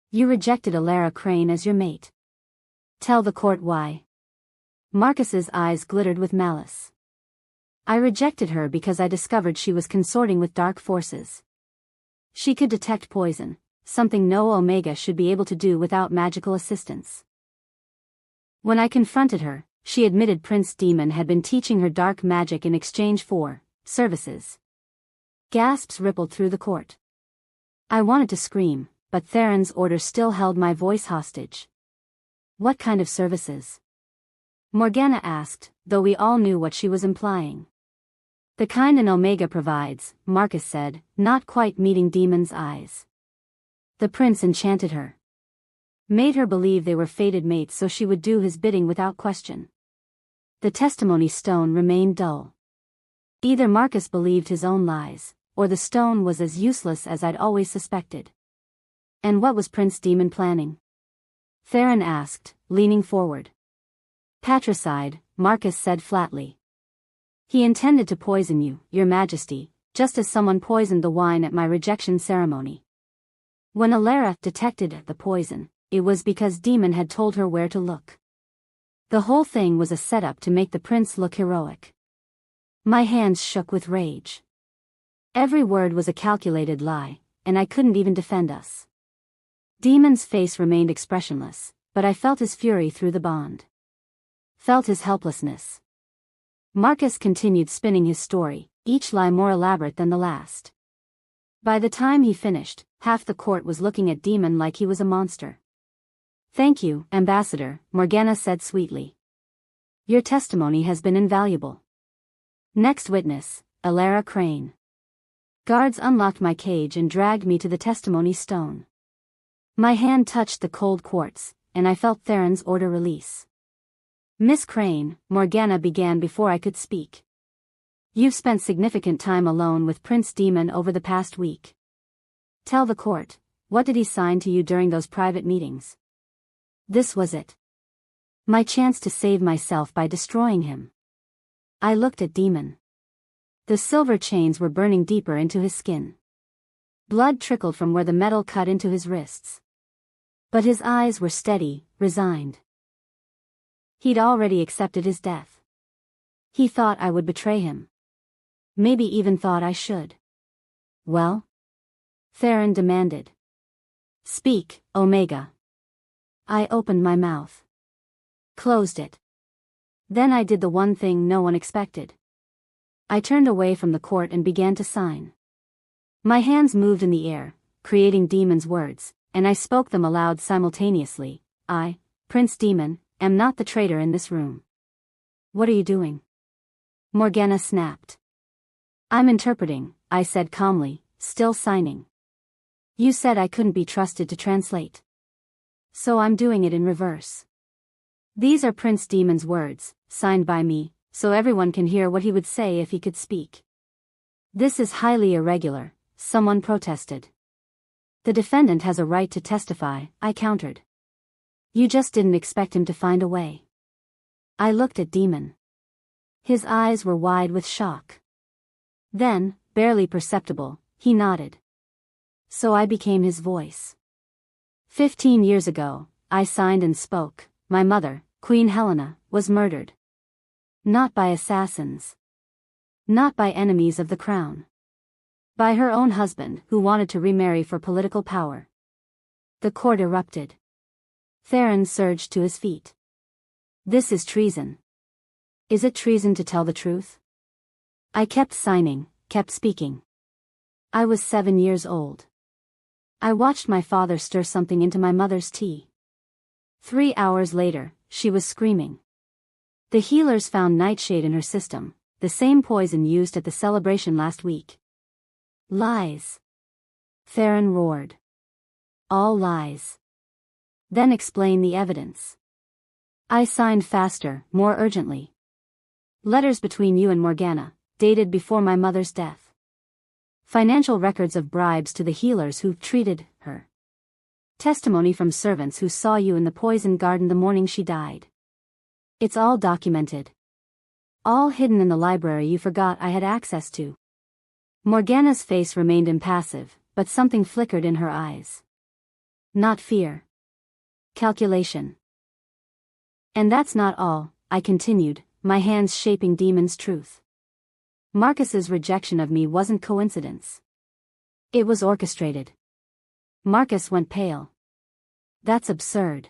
"You rejected Alara Crane as your mate. Tell the court why." Marcus's eyes glittered with malice. "I rejected her because I discovered she was consorting with dark forces. She could detect poison, something no Omega should be able to do without magical assistance. When I confronted her, she admitted Prince Demon had been teaching her dark magic in exchange for services." Gasps rippled through the court. I wanted to scream, but Theron's order still held my voice hostage. "What kind of services?" Morgana asked, though we all knew what she was implying. "The kind an Omega provides," Marcus said, not quite meeting Demon's eyes. "The prince enchanted her. Made her believe they were fated mates so she would do his bidding without question." The testimony stone remained dull. Either Marcus believed his own lies, or the stone was as useless as I'd always suspected. "And what was Prince Demon planning?" Theron asked, leaning forward. "Patricide," Marcus said flatly. "He intended to poison you, Your Majesty, just as someone poisoned the wine at my rejection ceremony. When Alara detected the poison, it was because Demon had told her where to look. The whole thing was a setup to make the prince look heroic." My hands shook with rage. Every word was a calculated lie, and I couldn't even defend us. Demon's face remained expressionless, but I felt his fury through the bond. Felt his helplessness. Marcus continued spinning his story, each lie more elaborate than the last. By the time he finished, half the court was looking at Demon like he was a monster. "Thank you, Ambassador," Morgana said sweetly. "Your testimony has been invaluable." Next witness, Alara Crane. Guards unlocked my cage and dragged me to the testimony stone. My hand touched the cold quartz, and I felt Theron's order release. "Miss Crane," Morgana began before I could speak. "You've spent significant time alone with Prince Demon over the past week. Tell the court, what did he sign to you during those private meetings?" This was it. My chance to save myself by destroying him. I looked at Demon. The silver chains were burning deeper into his skin. Blood trickled from where the metal cut into his wrists. But his eyes were steady, resigned. He'd already accepted his death. He thought I would betray him. Maybe even thought I should. "Well?" Theron demanded. "Speak, Omega." I opened my mouth. Closed it. Then I did the one thing no one expected. I turned away from the court and began to sign. My hands moved in the air, creating Demon's words, and I spoke them aloud simultaneously. "I, Prince Demon, am not the traitor in this room." "What are you doing?" Morgana snapped. "I'm interpreting," I said calmly, still signing. "You said I couldn't be trusted to translate. So I'm doing it in reverse. These are Prince Demon's words, signed by me, so everyone can hear what he would say if he could speak." "This is highly irregular," someone protested. "The defendant has a right to testify," I countered. "You just didn't expect him to find a way." I looked at Demon. His eyes were wide with shock. Then, barely perceptible, he nodded. So I became his voice. 15 years ago, I signed and spoke. My mother, Queen Helena, was murdered. Not by assassins. Not by enemies of the crown. By her own husband, who wanted to remarry for political power. The court erupted. Theron surged to his feet. "This is treason." "Is it treason to tell the truth?" I kept signing, kept speaking. I was 7 years old. I watched my father stir something into my mother's tea. 3 hours later, she was screaming. The healers found nightshade in her system, the same poison used at the celebration last week. "Lies." Theron roared. "All lies." "Then explain the evidence." I signed faster, more urgently. "Letters between you and Morgana, dated before my mother's death. Financial records of bribes to the healers who treated her. Testimony from servants who saw you in the poison garden the morning she died. It's all documented. All hidden in the library you forgot I had access to." Morgana's face remained impassive, but something flickered in her eyes. Not fear. Calculation. "And that's not all," I continued, my hands shaping Demon's truth. "Marcus's rejection of me wasn't coincidence. It was orchestrated." Marcus went pale. "That's absurd."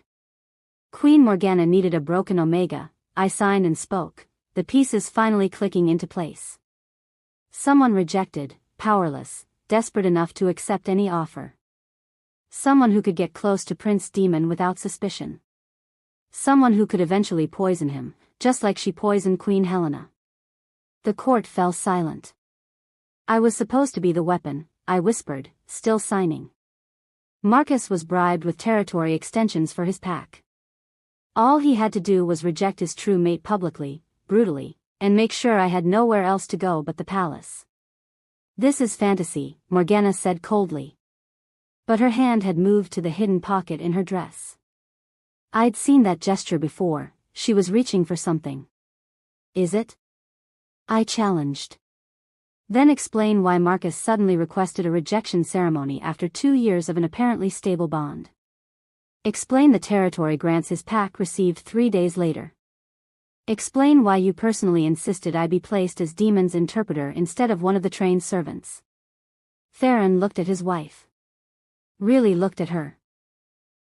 Queen Morgana needed a broken Omega, I signed and spoke, the pieces finally clicking into place. Someone rejected, powerless, desperate enough to accept any offer. Someone who could get close to Prince Demon without suspicion. Someone who could eventually poison him, just like she poisoned Queen Helena. The court fell silent. "I was supposed to be the weapon," I whispered, still signing. Marcus was bribed with territory extensions for his pack. All he had to do was reject his true mate publicly, brutally, and make sure I had nowhere else to go but the palace. "This is fantasy," Morgana said coldly. But her hand had moved to the hidden pocket in her dress. I'd seen that gesture before, she was reaching for something. "Is it?" I challenged. "Then explain why Marcus suddenly requested a rejection ceremony after 2 years of an apparently stable bond. Explain the territory grants his pack received 3 days later. Explain why you personally insisted I be placed as Demon's interpreter instead of one of the trained servants. Theron looked at his wife. Really looked at her.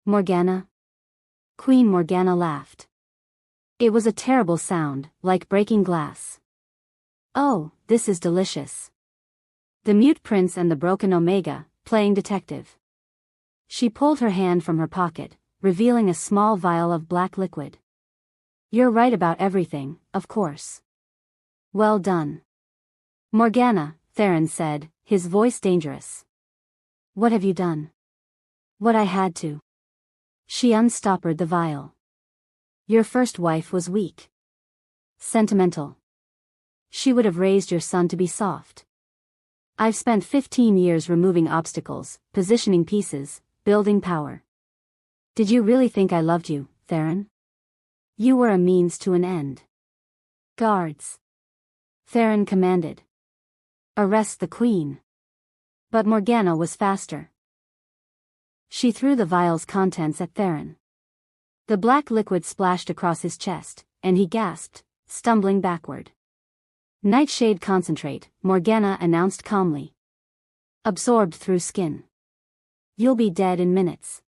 Morgana? Queen Morgana laughed. It was a terrible sound, like breaking glass. Oh, this is delicious. The mute prince and the broken Omega, playing detective. She pulled her hand from her pocket, revealing a small vial of black liquid. You're right about everything, of course. Well done. Morgana, Theron said, his voice dangerous. What have you done? What I had to. She unstoppered the vial. Your first wife was weak. Sentimental. She would have raised your son to be soft. I've spent 15 years removing obstacles, positioning pieces, building power. Did you really think I loved you, Theron? You were a means to an end. Guards. Theron commanded. Arrest the queen. But Morgana was faster. She threw the vial's contents at Theron. The black liquid splashed across his chest, and he gasped, stumbling backward. Nightshade concentrate, Morgana announced calmly. Absorbed through skin. You'll be dead in minutes.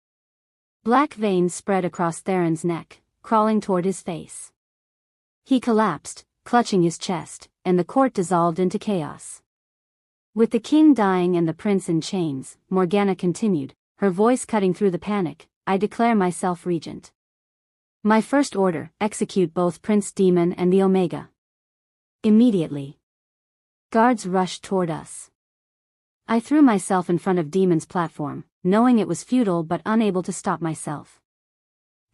Black veins spread across Theron's neck, crawling toward his face. He collapsed, clutching his chest, and the court dissolved into chaos. With the king dying and the prince in chains, Morgana continued, her voice cutting through the panic, I declare myself regent. My first order, execute both Prince Demon and the Omega. Immediately. Guards rushed toward us. I threw myself in front of Demon's platform, knowing it was futile but unable to stop myself.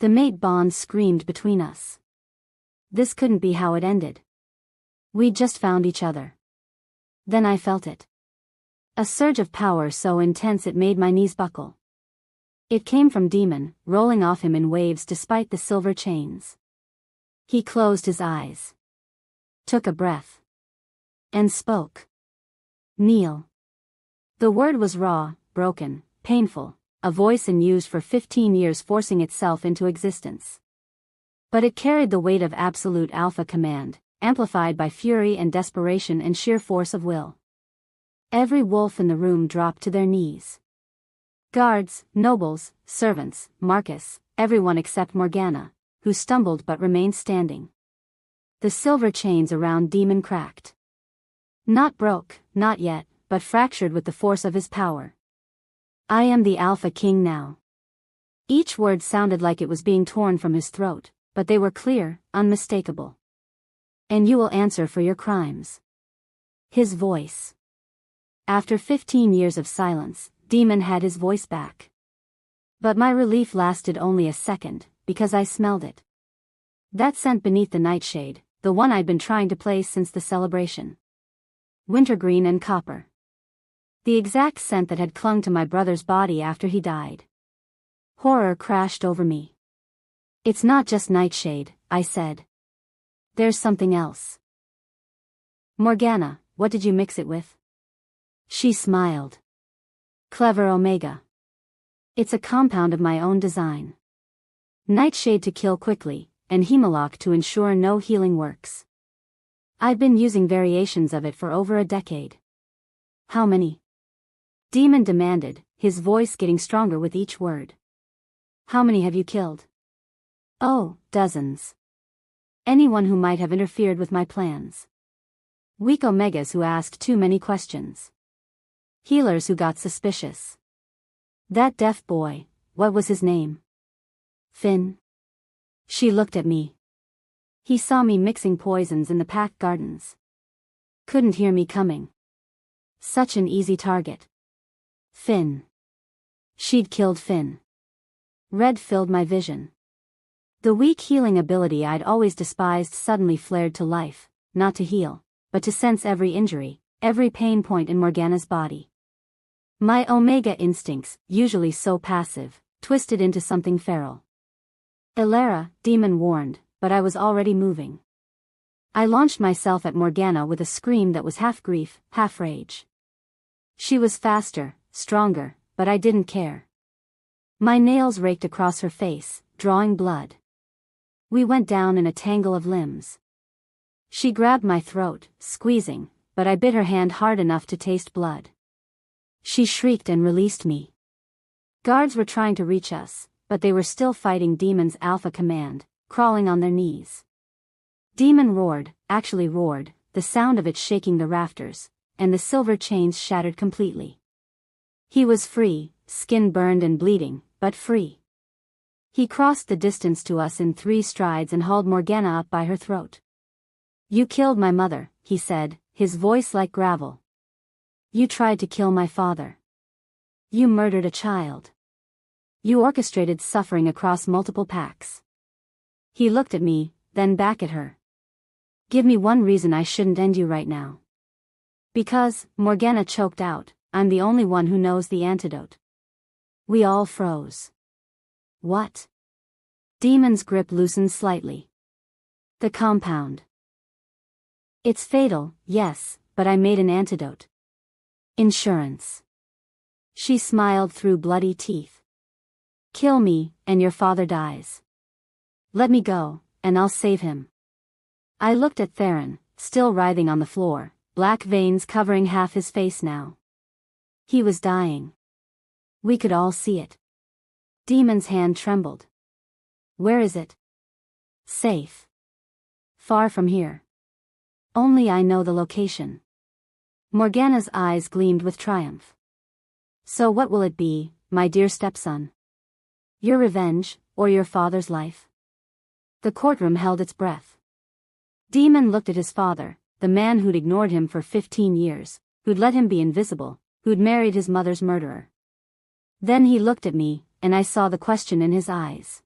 The mate bond screamed between us. This couldn't be how it ended. We'd just found each other. Then I felt it. A surge of power so intense it made my knees buckle. It came from Demon, rolling off him in waves despite the silver chains. He closed his eyes. Took a breath. And spoke. Kneel. The word was raw, broken, painful, a voice unused for 15 years forcing itself into existence. But it carried the weight of absolute alpha command, amplified by fury and desperation and sheer force of will. Every wolf in the room dropped to their knees. Guards, nobles, servants, Marcus, everyone except Morgana, who stumbled but remained standing. The silver chains around Demon cracked. Not broke, not yet, but fractured with the force of his power. I am the Alpha King now. Each word sounded like it was being torn from his throat, but they were clear, unmistakable. And you will answer for your crimes. His voice. After 15 years of silence, Demon had his voice back. But my relief lasted only a second, because I smelled it. That scent beneath the nightshade, the one I'd been trying to place since the celebration. Wintergreen and copper. The exact scent that had clung to my brother's body after he died. Horror crashed over me. It's not just nightshade, I said. There's something else. Morgana, what did you mix it with? She smiled. Clever Omega. It's a compound of my own design. Nightshade to kill quickly, and Hemlock to ensure no healing works. I've been using variations of it for over a decade. How many? Demon demanded, his voice getting stronger with each word. How many have you killed? Oh, dozens. Anyone who might have interfered with my plans. Weak Omegas who asked too many questions. Healers who got suspicious. That deaf boy, what was his name? Finn. She looked at me. He saw me mixing poisons in the packed gardens. Couldn't hear me coming. Such an easy target. Finn. She'd killed Finn. Red filled my vision. The weak healing ability I'd always despised suddenly flared to life, not to heal, but to sense every injury, every pain point in Morgana's body. My Omega instincts, usually so passive, twisted into something feral. Elara, Demon warned, but I was already moving. I launched myself at Morgana with a scream that was half grief, half rage. She was faster, stronger, but I didn't care. My nails raked across her face, drawing blood. We went down in a tangle of limbs. She grabbed my throat, squeezing, but I bit her hand hard enough to taste blood. She shrieked and released me. Guards were trying to reach us, but they were still fighting Demon's Alpha Command, crawling on their knees. Demon roared, actually roared, the sound of it shaking the rafters, and the silver chains shattered completely. He was free, skin burned and bleeding, but free. He crossed the distance to us in 3 strides and hauled Morgana up by her throat. "You killed my mother," he said, his voice like gravel. "You tried to kill my father. You murdered a child. You orchestrated suffering across multiple packs." He looked at me, then back at her. "Give me one reason I shouldn't end you right now." "Because," Morgana choked out, "I'm the only one who knows the antidote." We all froze. "What?" Demon's grip loosened slightly. "The compound. It's fatal, yes, but I made an antidote. Insurance." She smiled through bloody teeth. "Kill me, and your father dies. Let me go, and I'll save him." I looked at Theron, still writhing on the floor, black veins covering half his face now. He was dying. We could all see it. Demon's hand trembled. "Where is it?" "Safe. Far from here. Only I know the location." Morgana's eyes gleamed with triumph. "So what will it be, my dear stepson? Your revenge, or your father's life?" The courtroom held its breath. Demon looked at his father, the man who'd ignored him for 15 years, who'd let him be invisible, who'd married his mother's murderer. Then he looked at me, and I saw the question in his eyes.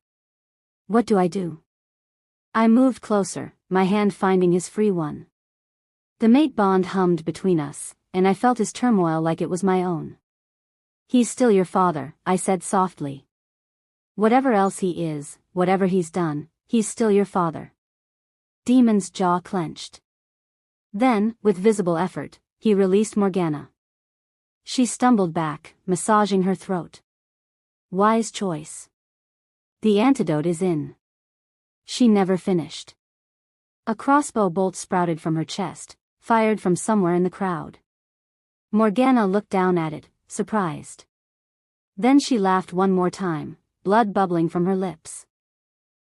"What do I do?" I moved closer, my hand finding his free one. The mate bond hummed between us, and I felt his turmoil like it was my own. "He's still your father," I said softly. "Whatever else he is, whatever he's done, he's still your father." Demon's jaw clenched. Then, with visible effort, he released Morgana. She stumbled back, massaging her throat. Wise choice. "The antidote is in." She never finished. A crossbow bolt sprouted from her chest, fired from somewhere in the crowd. Morgana looked down at it, surprised. Then she laughed one more time, blood bubbling from her lips.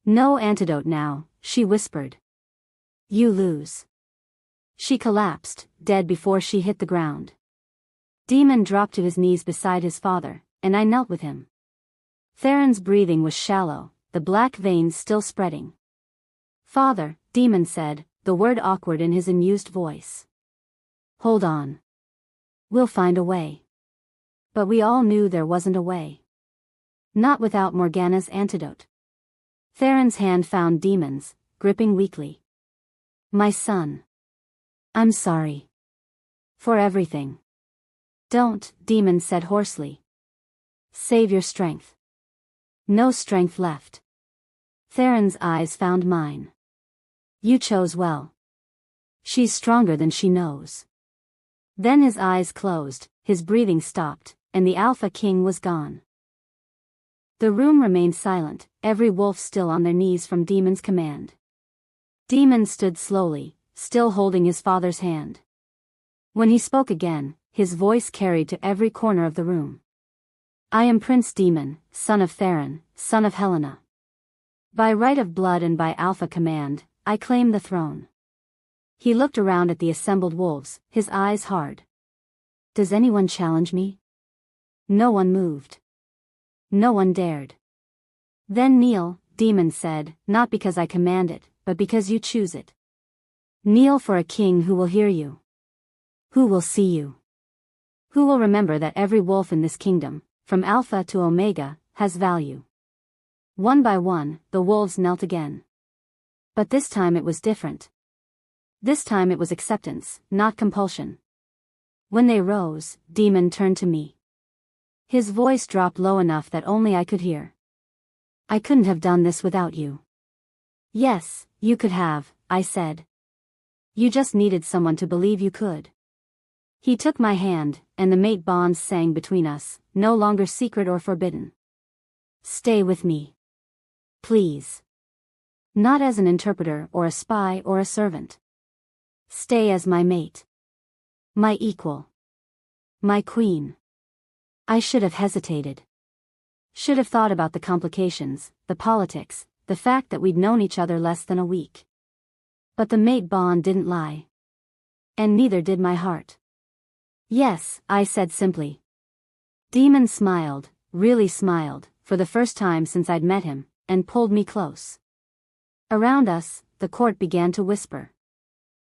"No antidote now," she whispered. "You lose." She collapsed, dead before she hit the ground. Demon dropped to his knees beside his father, and I knelt with him. Theron's breathing was shallow, the black veins still spreading. "Father," Demon said, the word awkward in his amused voice. "Hold on. We'll find a way." But we all knew there wasn't a way. Not without Morgana's antidote. Theron's hand found Demon's, gripping weakly. "My son. I'm sorry. For everything." "Don't," Demon said hoarsely. "Save your strength." No strength left. Theron's eyes found mine. "You chose well. She's stronger than she knows." Then his eyes closed, his breathing stopped, and the Alpha King was gone. The room remained silent, every wolf still on their knees from Demon's command. Demon stood slowly, still holding his father's hand. When he spoke again, his voice carried to every corner of the room. "I am Prince Demon, son of Theron, son of Helena. By right of blood and by Alpha command, I claim the throne." He looked around at the assembled wolves, his eyes hard. "Does anyone challenge me?" No one moved. No one dared. "Then kneel," Demon said, "not because I command it, but because you choose it. Kneel for a king who will hear you. Who will see you. Who will remember that every wolf in this kingdom, from Alpha to Omega, has value." One by one, the wolves knelt again. But this time it was different. This time it was acceptance, not compulsion. When they rose, Demon turned to me. His voice dropped low enough that only I could hear. "I couldn't have done this without you." "Yes, you could have," I said. "You just needed someone to believe you could." He took my hand, and the mate bonds sang between us, no longer secret or forbidden. "Stay with me. Please." Not as an interpreter or a spy or a servant. Stay as my mate. My equal. My queen. I should have hesitated. Should have thought about the complications, the politics, the fact that we'd known each other less than a week. But the mate bond didn't lie. And neither did my heart. Yes, I said simply. Demon smiled, really smiled, for the first time since I'd met him, and pulled me close. Around us, the court began to whisper.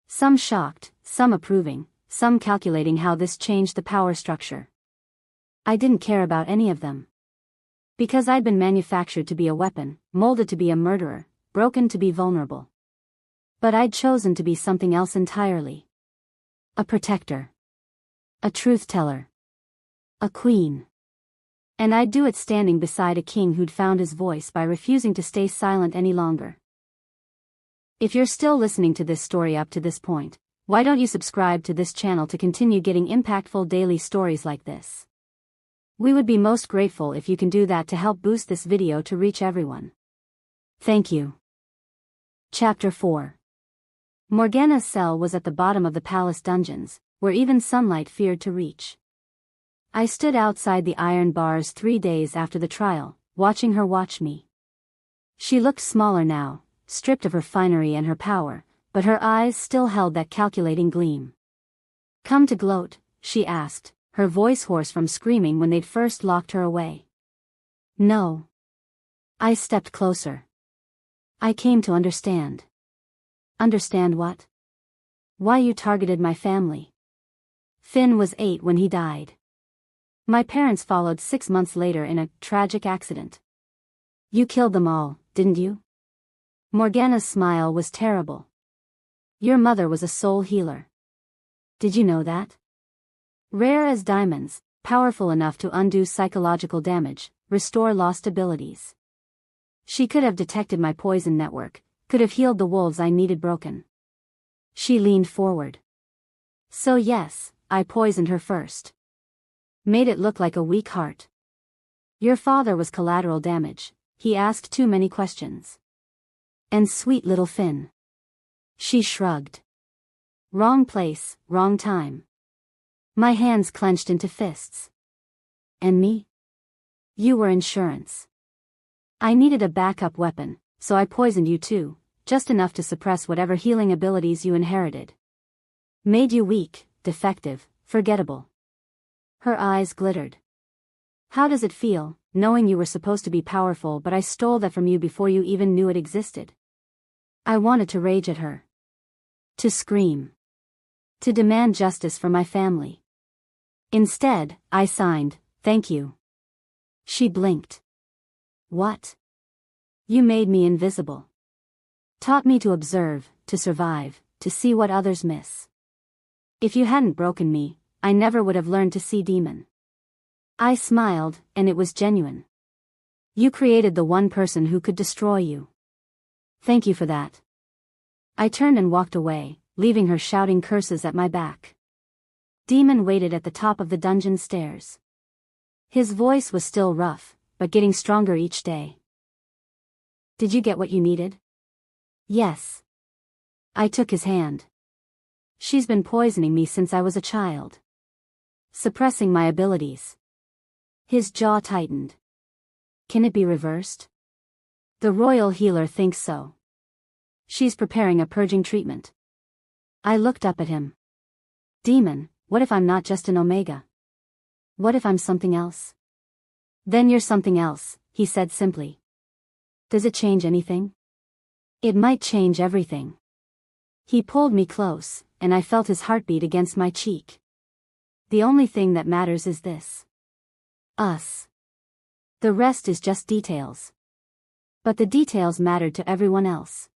Some shocked, some approving, some calculating how this changed the power structure. I didn't care about any of them. Because I'd been manufactured to be a weapon, molded to be a murderer, broken to be vulnerable. But I'd chosen to be something else entirely. A protector. A truth-teller. A queen. And I'd do it standing beside a king who'd found his voice by refusing to stay silent any longer. If you're still listening to this story up to this point, why don't you subscribe to this channel to continue getting impactful daily stories like this? We would be most grateful if you can do that to help boost this video to reach everyone. Thank you. Chapter 4. Morgana's cell was at the bottom of the palace dungeons, where even sunlight feared to reach. I stood outside the iron bars 3 days after the trial, watching her watch me. She looked smaller now, stripped of her finery and her power, but her eyes still held that calculating gleam. Come to gloat, she asked, her voice hoarse from screaming when they'd first locked her away. No. I stepped closer. I came to understand. Understand what? Why you targeted my family. Finn was 8 when he died. My parents followed 6 months later in a tragic accident. You killed them all, didn't you? Morgana's smile was terrible. Your mother was a soul healer. Did you know that? Rare as diamonds, powerful enough to undo psychological damage, restore lost abilities. She could have detected my poison network, could have healed the wolves I needed broken. She leaned forward. So yes, I poisoned her first. Made it look like a weak heart. Your father was collateral damage, he asked too many questions. And sweet little Finn. She shrugged. Wrong place, wrong time. My hands clenched into fists. And me? You were insurance. I needed a backup weapon, so I poisoned you too, just enough to suppress whatever healing abilities you inherited. Made you weak, defective, forgettable. Her eyes glittered. How does it feel, knowing you were supposed to be powerful but I stole that from you before you even knew it existed? I wanted to rage at her. To scream. To demand justice for my family. Instead, I signed, thank you. She blinked. What? You made me invisible. Taught me to observe, to survive, to see what others miss. If you hadn't broken me, I never would have learned to see demon. I smiled, and it was genuine. You created the one person who could destroy you. Thank you for that. I turned and walked away, leaving her shouting curses at my back. Demon waited at the top of the dungeon stairs. His voice was still rough, but getting stronger each day. Did you get what you needed? Yes. I took his hand. She's been poisoning me since I was a child. Suppressing my abilities. His jaw tightened. Can it be reversed? The royal healer thinks so. She's preparing a purging treatment. I looked up at him. Demon, what if I'm not just an Omega? What if I'm something else? Then you're something else, he said simply. Does it change anything? It might change everything. He pulled me close, and I felt his heartbeat against my cheek. The only thing that matters is this. Us. The rest is just details. But the details mattered to everyone else.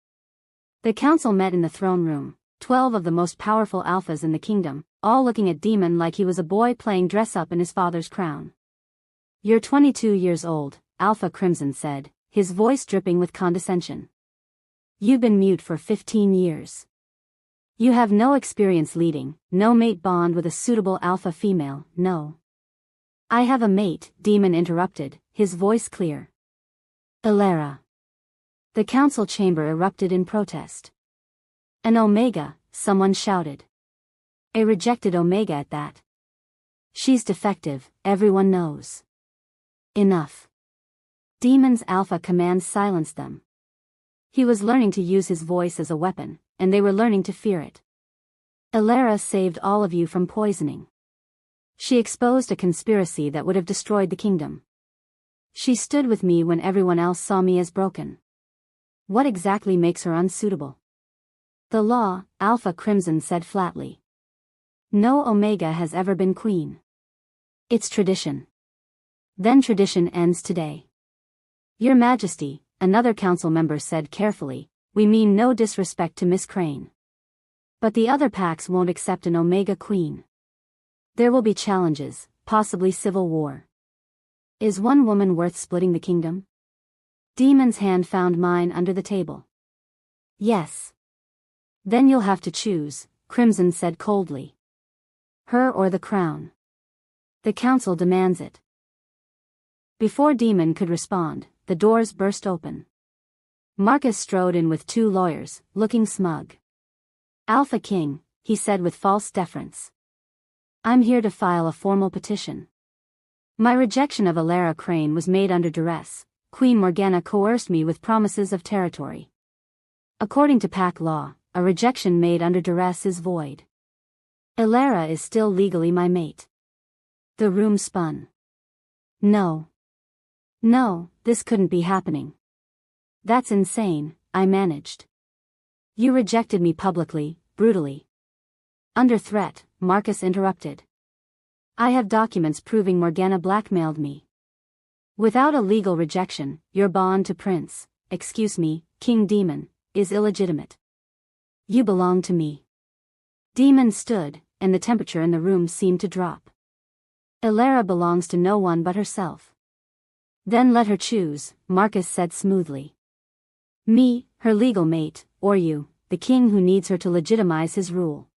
The council met in the throne room, 12 of the most powerful alphas in the kingdom, all looking at Demon like he was a boy playing dress-up in his father's crown. You're 22 years old, Alpha Crimson said, his voice dripping with condescension. You've been mute for 15 years. You have no experience leading, no mate bond with a suitable alpha female, no. I have a mate, Demon interrupted, his voice clear. Ilera. The council chamber erupted in protest. An Omega, someone shouted. A rejected Omega at that. She's defective, everyone knows. Enough. Demon's Alpha command silenced them. He was learning to use his voice as a weapon, and they were learning to fear it. Elara saved all of you from poisoning. She exposed a conspiracy that would have destroyed the kingdom. She stood with me when everyone else saw me as broken. What exactly makes her unsuitable? The law, Alpha Crimson said flatly. No Omega has ever been queen. It's tradition. Then tradition ends today. Your Majesty, another council member said carefully, we mean no disrespect to Miss Crane. But the other packs won't accept an Omega queen. There will be challenges, possibly civil war. Is one woman worth splitting the kingdom? Demon's hand found mine under the table. Yes. Then you'll have to choose, Crimson said coldly. Her or the crown. The council demands it. Before Demon could respond, the doors burst open. Marcus strode in with 2 lawyers, looking smug. Alpha King, he said with false deference. I'm here to file a formal petition. My rejection of Elara Crane was made under duress. Queen Morgana coerced me with promises of territory. According to pack law, a rejection made under duress is void. Elara is still legally my mate. The room spun. No. No, this couldn't be happening. That's insane, I managed. You rejected me publicly, brutally. Under threat, Marcus interrupted. I have documents proving Morgana blackmailed me. Without a legal rejection, your bond to Prince, excuse me, King Demon, is illegitimate. You belong to me. Demon stood, and the temperature in the room seemed to drop. Elara belongs to no one but herself. Then let her choose, Marcus said smoothly. Me, her legal mate, or you, the king who needs her to legitimize his rule.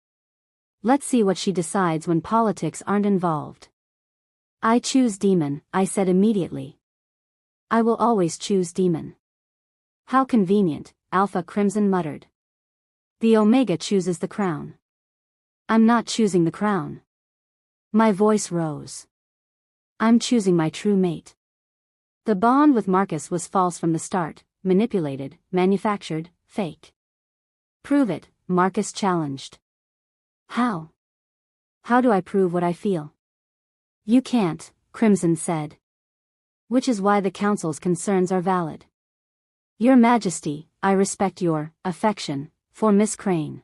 Let's see what she decides when politics aren't involved. I choose Demon, I said immediately. I will always choose Demon. How convenient, Alpha Crimson muttered. The Omega chooses the crown. I'm not choosing the crown. My voice rose. I'm choosing my true mate. The bond with Marcus was false from the start, manipulated, manufactured, fake. Prove it, Marcus challenged. How? How do I prove what I feel? You can't, Crimson said. Which is why the council's concerns are valid. Your Majesty, I respect your affection for Miss Crane.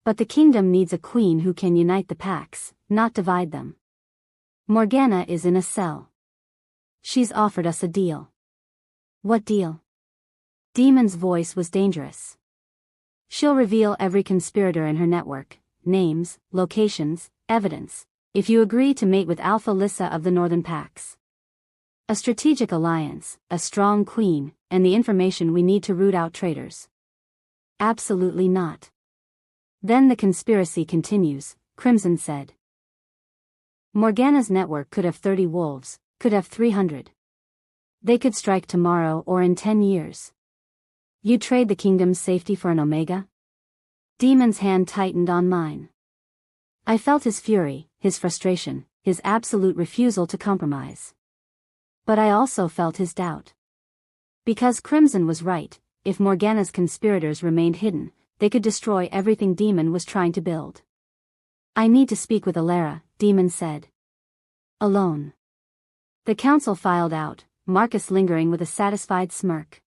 But the kingdom needs a queen who can unite the packs, not divide them. Morgana is in a cell. She's offered us a deal. What deal? Demon's voice was dangerous. She'll reveal every conspirator in her network, names, locations, evidence, if you agree to mate with Alpha Lissa of the Northern Packs. A strategic alliance, a strong queen, and the information we need to root out traitors. Absolutely not. Then the conspiracy continues, Crimson said. Morgana's network could have 30 wolves, could have 300. They could strike tomorrow or in 10 years. You trade the kingdom's safety for an Omega? Demon's hand tightened on mine. I felt his fury, his frustration, his absolute refusal to compromise. But I also felt his doubt. Because Crimson was right, if Morgana's conspirators remained hidden, they could destroy everything Demon was trying to build. I need to speak with Elara, Demon said. Alone. The council filed out, Marcus lingering with a satisfied smirk.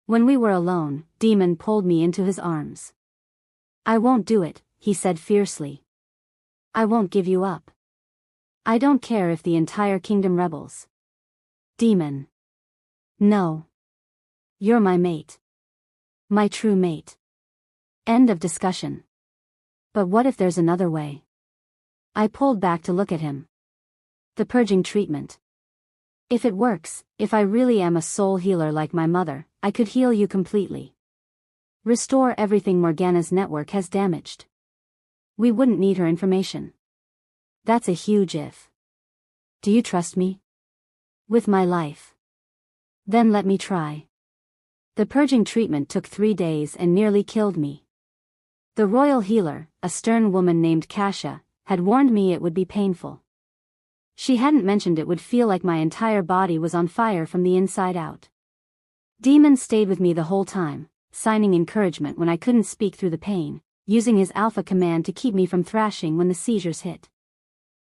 When we were alone, Demon pulled me into his arms. I won't do it, he said fiercely. I won't give you up. I don't care if the entire kingdom rebels. Demon. No. You're my mate. My true mate. End of discussion. But what if there's another way? I pulled back to look at him. The purging treatment. If it works, if I really am a soul healer like my mother, I could heal you completely. Restore everything Morgana's network has damaged. We wouldn't need her information. That's a huge if. Do you trust me? With my life. Then let me try. The purging treatment took 3 days and nearly killed me. The royal healer, a stern woman named Kasha, had warned me it would be painful. She hadn't mentioned it would feel like my entire body was on fire from the inside out. Demon stayed with me the whole time, signing encouragement when I couldn't speak through the pain, using his alpha command to keep me from thrashing when the seizures hit.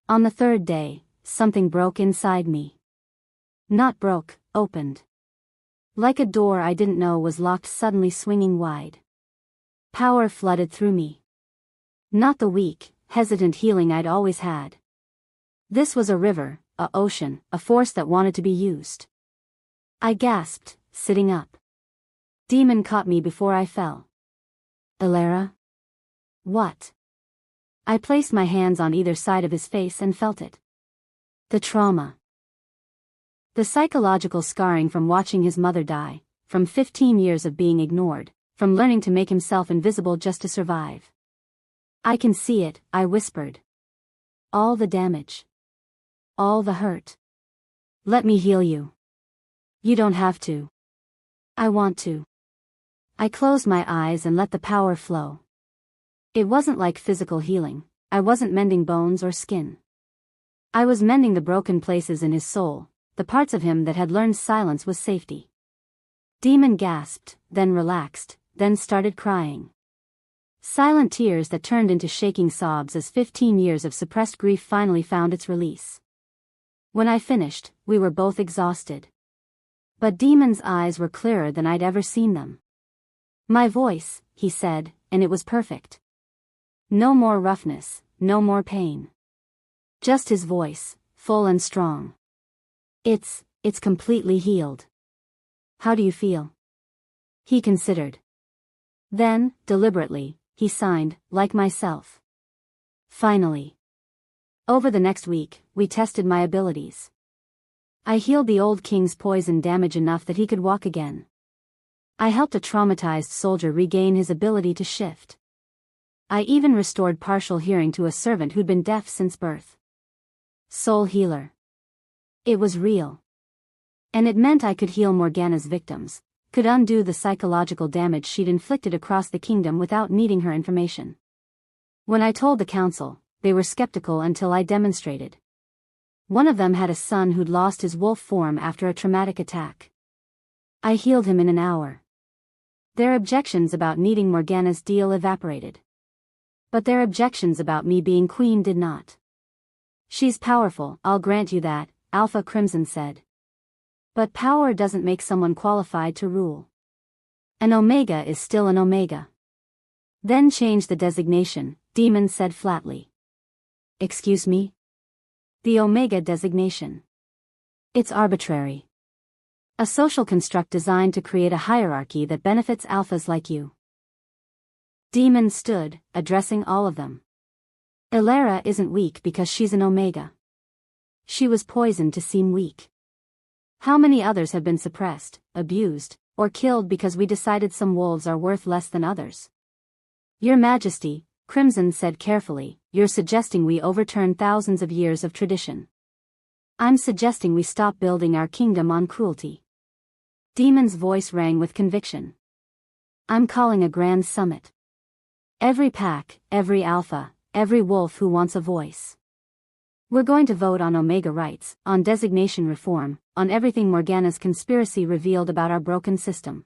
On the 3rd day, something broke inside me. Not broke, opened. Like a door I didn't know was locked suddenly swinging wide. Power flooded through me. Not the weak, hesitant healing I'd always had. This was a river, a ocean, a force that wanted to be used. I gasped, sitting up. Demon caught me before I fell. Elara? What? I placed my hands on either side of his face and felt it. The trauma. The psychological scarring from watching his mother die, from 15 years of being ignored, from learning to make himself invisible just to survive. I can see it, I whispered. All the damage. All the hurt. Let me heal you. You don't have to. I want to. I closed my eyes and let the power flow. It wasn't like physical healing. I wasn't mending bones or skin. I was mending the broken places in his soul, the parts of him that had learned silence was safety. Demon gasped, then relaxed, then started crying. Silent tears that turned into shaking sobs as 15 years of suppressed grief finally found its release. When I finished, we were both exhausted. But Demon's eyes were clearer than I'd ever seen them. My voice, he said, and it was perfect. No more roughness, no more pain. Just his voice, full and strong. It's completely healed. How do you feel? He considered. Then, deliberately, he signed, like myself. Finally. Over the next week, we tested my abilities. I healed the old king's poison damage enough that he could walk again. I helped a traumatized soldier regain his ability to shift. I even restored partial hearing to a servant who'd been deaf since birth. Soul healer. It was real. And it meant I could heal Morgana's victims, could undo the psychological damage she'd inflicted across the kingdom without needing her information. When I told the council, they were skeptical until I demonstrated. One of them had a son who'd lost his wolf form after a traumatic attack. I healed him in an hour. Their objections about needing Morgana's deal evaporated. But their objections about me being queen did not. She's powerful, I'll grant you that, Alpha Crimson said. But power doesn't make someone qualified to rule. An Omega is still an Omega. Then change the designation, Demon said flatly. Excuse me? The Omega designation. It's arbitrary. A social construct designed to create a hierarchy that benefits alphas like you. Demon stood, addressing all of them. Elara isn't weak because she's an Omega. She was poisoned to seem weak. How many others have been suppressed, abused, or killed because we decided some wolves are worth less than others? Your Majesty, Crimson said carefully, you're suggesting we overturn thousands of years of tradition. I'm suggesting we stop building our kingdom on cruelty. Demon's voice rang with conviction. I'm calling a grand summit. Every pack, every alpha, every wolf who wants a voice. We're going to vote on Omega rights, on designation reform, on everything Morgana's conspiracy revealed about our broken system.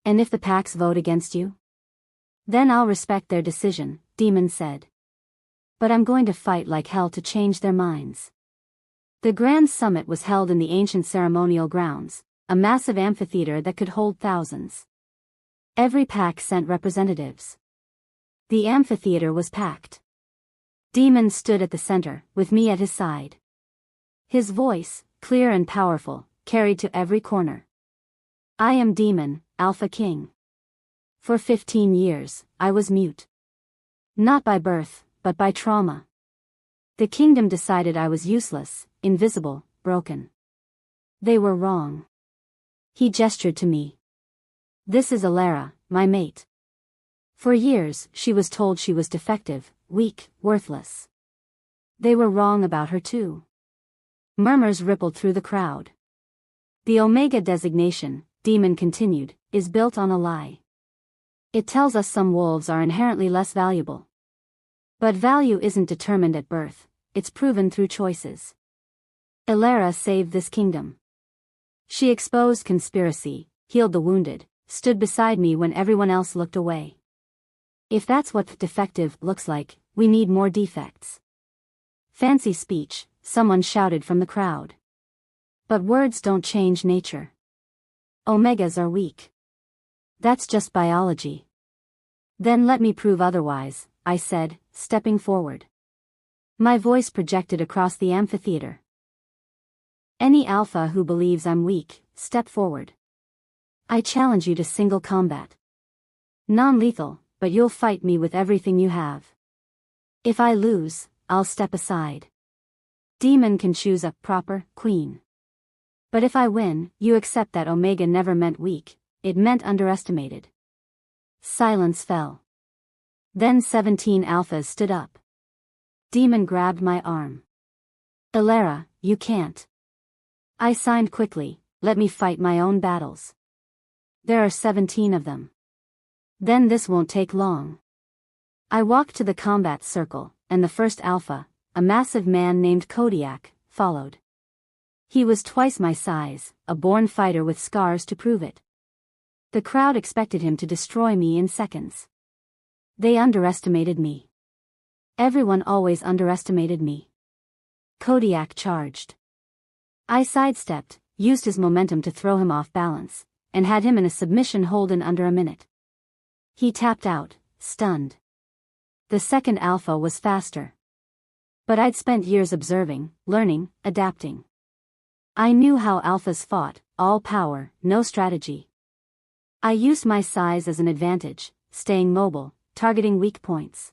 And if the packs vote against you? Then I'll respect their decision, Demon said. But I'm going to fight like hell to change their minds. The Grand Summit was held in the ancient ceremonial grounds, a massive amphitheater that could hold thousands. Every pack sent representatives. The amphitheater was packed. Demon stood at the center, with me at his side. His voice, clear and powerful, carried to every corner. I am Demon, Alpha King. For 15 years, I was mute. Not by birth, but by trauma. The kingdom decided I was useless, invisible, broken. They were wrong. He gestured to me. This is Elara, my mate. For years, she was told she was defective, weak, worthless. They were wrong about her too. Murmurs rippled through the crowd. The Omega designation, Demon continued, is built on a lie. It tells us some wolves are inherently less valuable. But value isn't determined at birth, it's proven through choices. Elara saved this kingdom. She exposed conspiracy, healed the wounded, stood beside me when everyone else looked away. If that's what defective looks like, we need more defects. Fancy speech, someone shouted from the crowd. But words don't change nature. Omegas are weak. That's just biology. Then let me prove otherwise, I said, stepping forward. My voice projected across the amphitheater. Any alpha who believes I'm weak, step forward. I challenge you to single combat. Non-lethal, but you'll fight me with everything you have. If I lose, I'll step aside. Demon can choose a proper queen. But if I win, you accept that Omega never meant weak, it meant underestimated. Silence fell. Then 17 alphas stood up. Demon grabbed my arm. Elara, you can't. I signed quickly, let me fight my own battles. There are 17 of them. Then this won't take long. I walked to the combat circle, and the first alpha, a massive man named Kodiak, followed. He was twice my size, a born fighter with scars to prove it. The crowd expected him to destroy me in seconds. They underestimated me. Everyone always underestimated me. Kodiak charged. I sidestepped, used his momentum to throw him off balance, and had him in a submission hold in under a minute. He tapped out, stunned. The second alpha was faster. But I'd spent years observing, learning, adapting. I knew how alphas fought, all power, no strategy. I used my size as an advantage, staying mobile, targeting weak points.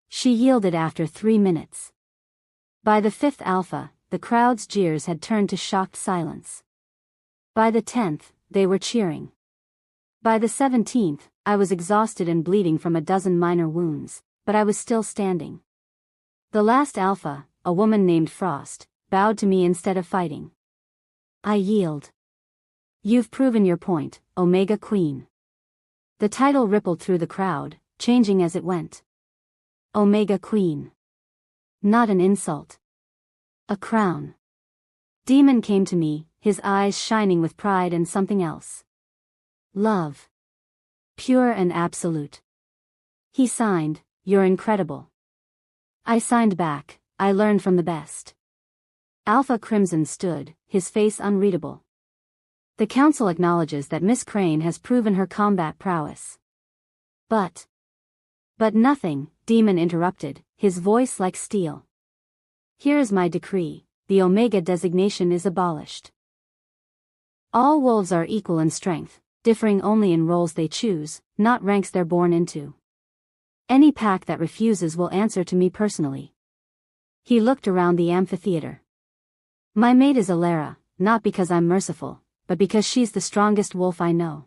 She yielded after 3 minutes. By the 5th alpha, the crowd's jeers had turned to shocked silence. By the 10th, they were cheering. By the 17th, I was exhausted and bleeding from a dozen minor wounds, but I was still standing. The last alpha, a woman named Frost, bowed to me instead of fighting. I yield. You've proven your point, Omega Queen. The title rippled through the crowd, changing as it went. Omega Queen. Not an insult. A crown. Demon came to me, his eyes shining with pride and something else. Love. Pure and absolute. He signed, "You're incredible." I signed back, "I learned from the best." Alpha Crimson stood, his face unreadable. The council acknowledges that Miss Crane has proven her combat prowess. But nothing, Demon interrupted, his voice like steel. Here is my decree, the Omega designation is abolished. All wolves are equal in strength, differing only in roles they choose, not ranks they're born into. Any pack that refuses will answer to me personally. He looked around the amphitheater. My mate is Elara, not because I'm merciful, but because she's the strongest wolf I know.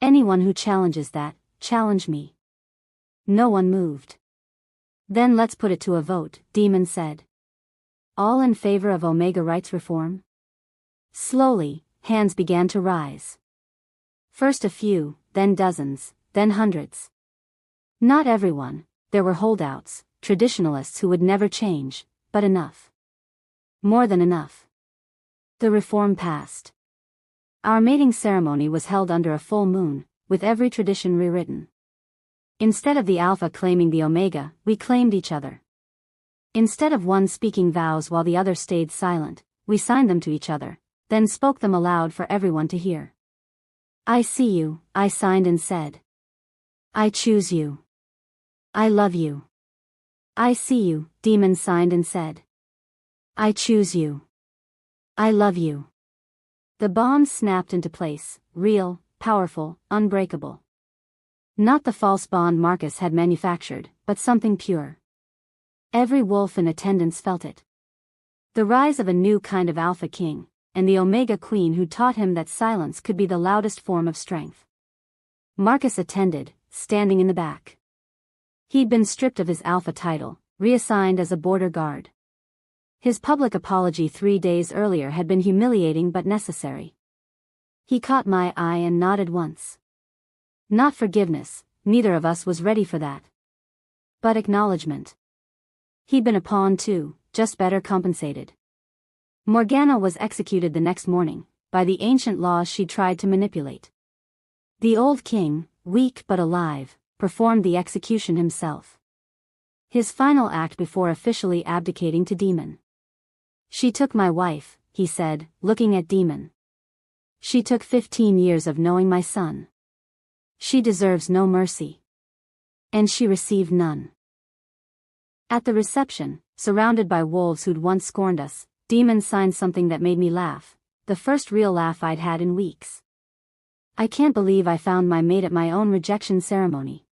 Anyone who challenges that, challenge me. No one moved. Then let's put it to a vote, Demon said. All in favor of Omega rights reform? Slowly, hands began to rise. First a few, then dozens, then hundreds. Not everyone, there were holdouts, traditionalists who would never change, but enough. More than enough. The reform passed. Our mating ceremony was held under a full moon, with every tradition rewritten. Instead of the Alpha claiming the Omega, we claimed each other. Instead of one speaking vows while the other stayed silent, we signed them to each other, then spoke them aloud for everyone to hear. I see you, I signed and said. I choose you. I love you. I see you, Demon signed and said. I choose you. I love you. The bond snapped into place, real, powerful, unbreakable. Not the false bond Marcus had manufactured, but something pure. Every wolf in attendance felt it. The rise of a new kind of Alpha King, and the Omega Queen who taught him that silence could be the loudest form of strength. Marcus attended, standing in the back. He'd been stripped of his Alpha title, reassigned as a border guard. His public apology 3 days earlier had been humiliating but necessary. He caught my eye and nodded once. Not forgiveness, neither of us was ready for that. But acknowledgement. He'd been a pawn too, just better compensated. Morgana was executed the next morning, by the ancient laws she tried to manipulate. The old king, weak but alive, performed the execution himself. His final act before officially abdicating to Demon. She took my wife, he said, looking at Demon. She took 15 years of knowing my son. She deserves no mercy. And she received none. At the reception, surrounded by wolves who'd once scorned us, Demon signed something that made me laugh, the first real laugh I'd had in weeks. I can't believe I found my mate at my own rejection ceremony.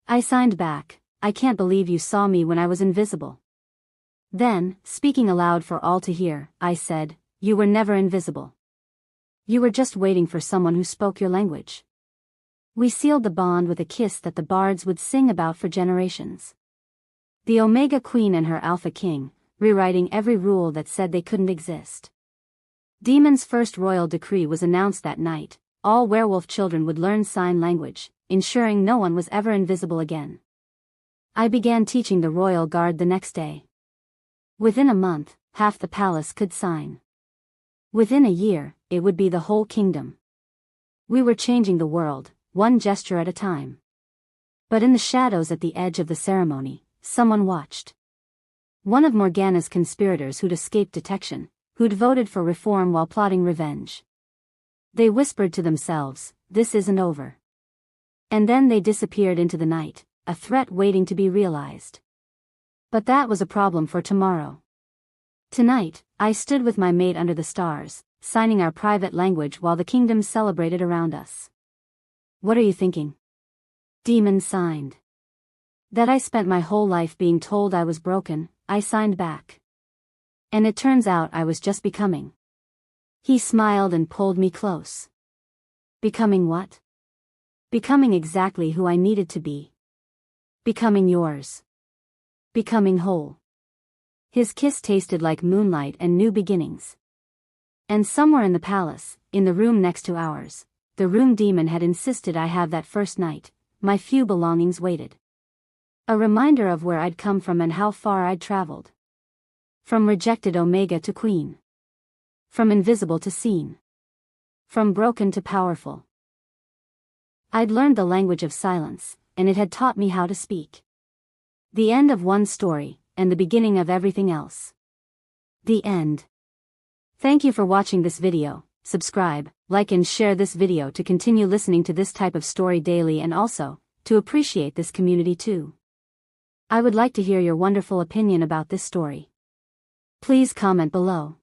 I signed back, I can't believe you saw me when I was invisible. Then, speaking aloud for all to hear, I said, you were never invisible. You were just waiting for someone who spoke your language. We sealed the bond with a kiss that the bards would sing about for generations. The Omega Queen and her Alpha King, rewriting every rule that said they couldn't exist. Demon's first royal decree was announced that night: all werewolf children would learn sign language, ensuring no one was ever invisible again. I began teaching the royal guard the next day. Within a month, half the palace could sign. Within a year, it would be the whole kingdom. We were changing the world, one gesture at a time. But in the shadows at the edge of the ceremony, someone watched. One of Morgana's conspirators who'd escaped detection, who'd voted for reform while plotting revenge. They whispered to themselves, "This isn't over." And then they disappeared into the night, a threat waiting to be realized. But that was a problem for tomorrow. Tonight, I stood with my mate under the stars, signing our private language while the kingdom celebrated around us. What are you thinking? Demon signed. That I spent my whole life being told I was broken, I signed back. And it turns out I was just becoming. He smiled and pulled me close. Becoming what? Becoming exactly who I needed to be. Becoming yours. Becoming whole. His kiss tasted like moonlight and new beginnings. And somewhere in the palace, in the room next to ours, the room Demon had insisted I have that first night, my few belongings waited. A reminder of where I'd come from and how far I'd traveled. From rejected Omega to Queen. From invisible to seen. From broken to powerful. I'd learned the language of silence, and it had taught me how to speak. The end of one story, and the beginning of everything else. The end. Thank you for watching this video. Subscribe, like and share this video to continue listening to this type of story daily and also, to appreciate this community too. I would like to hear your wonderful opinion about this story. Please comment below.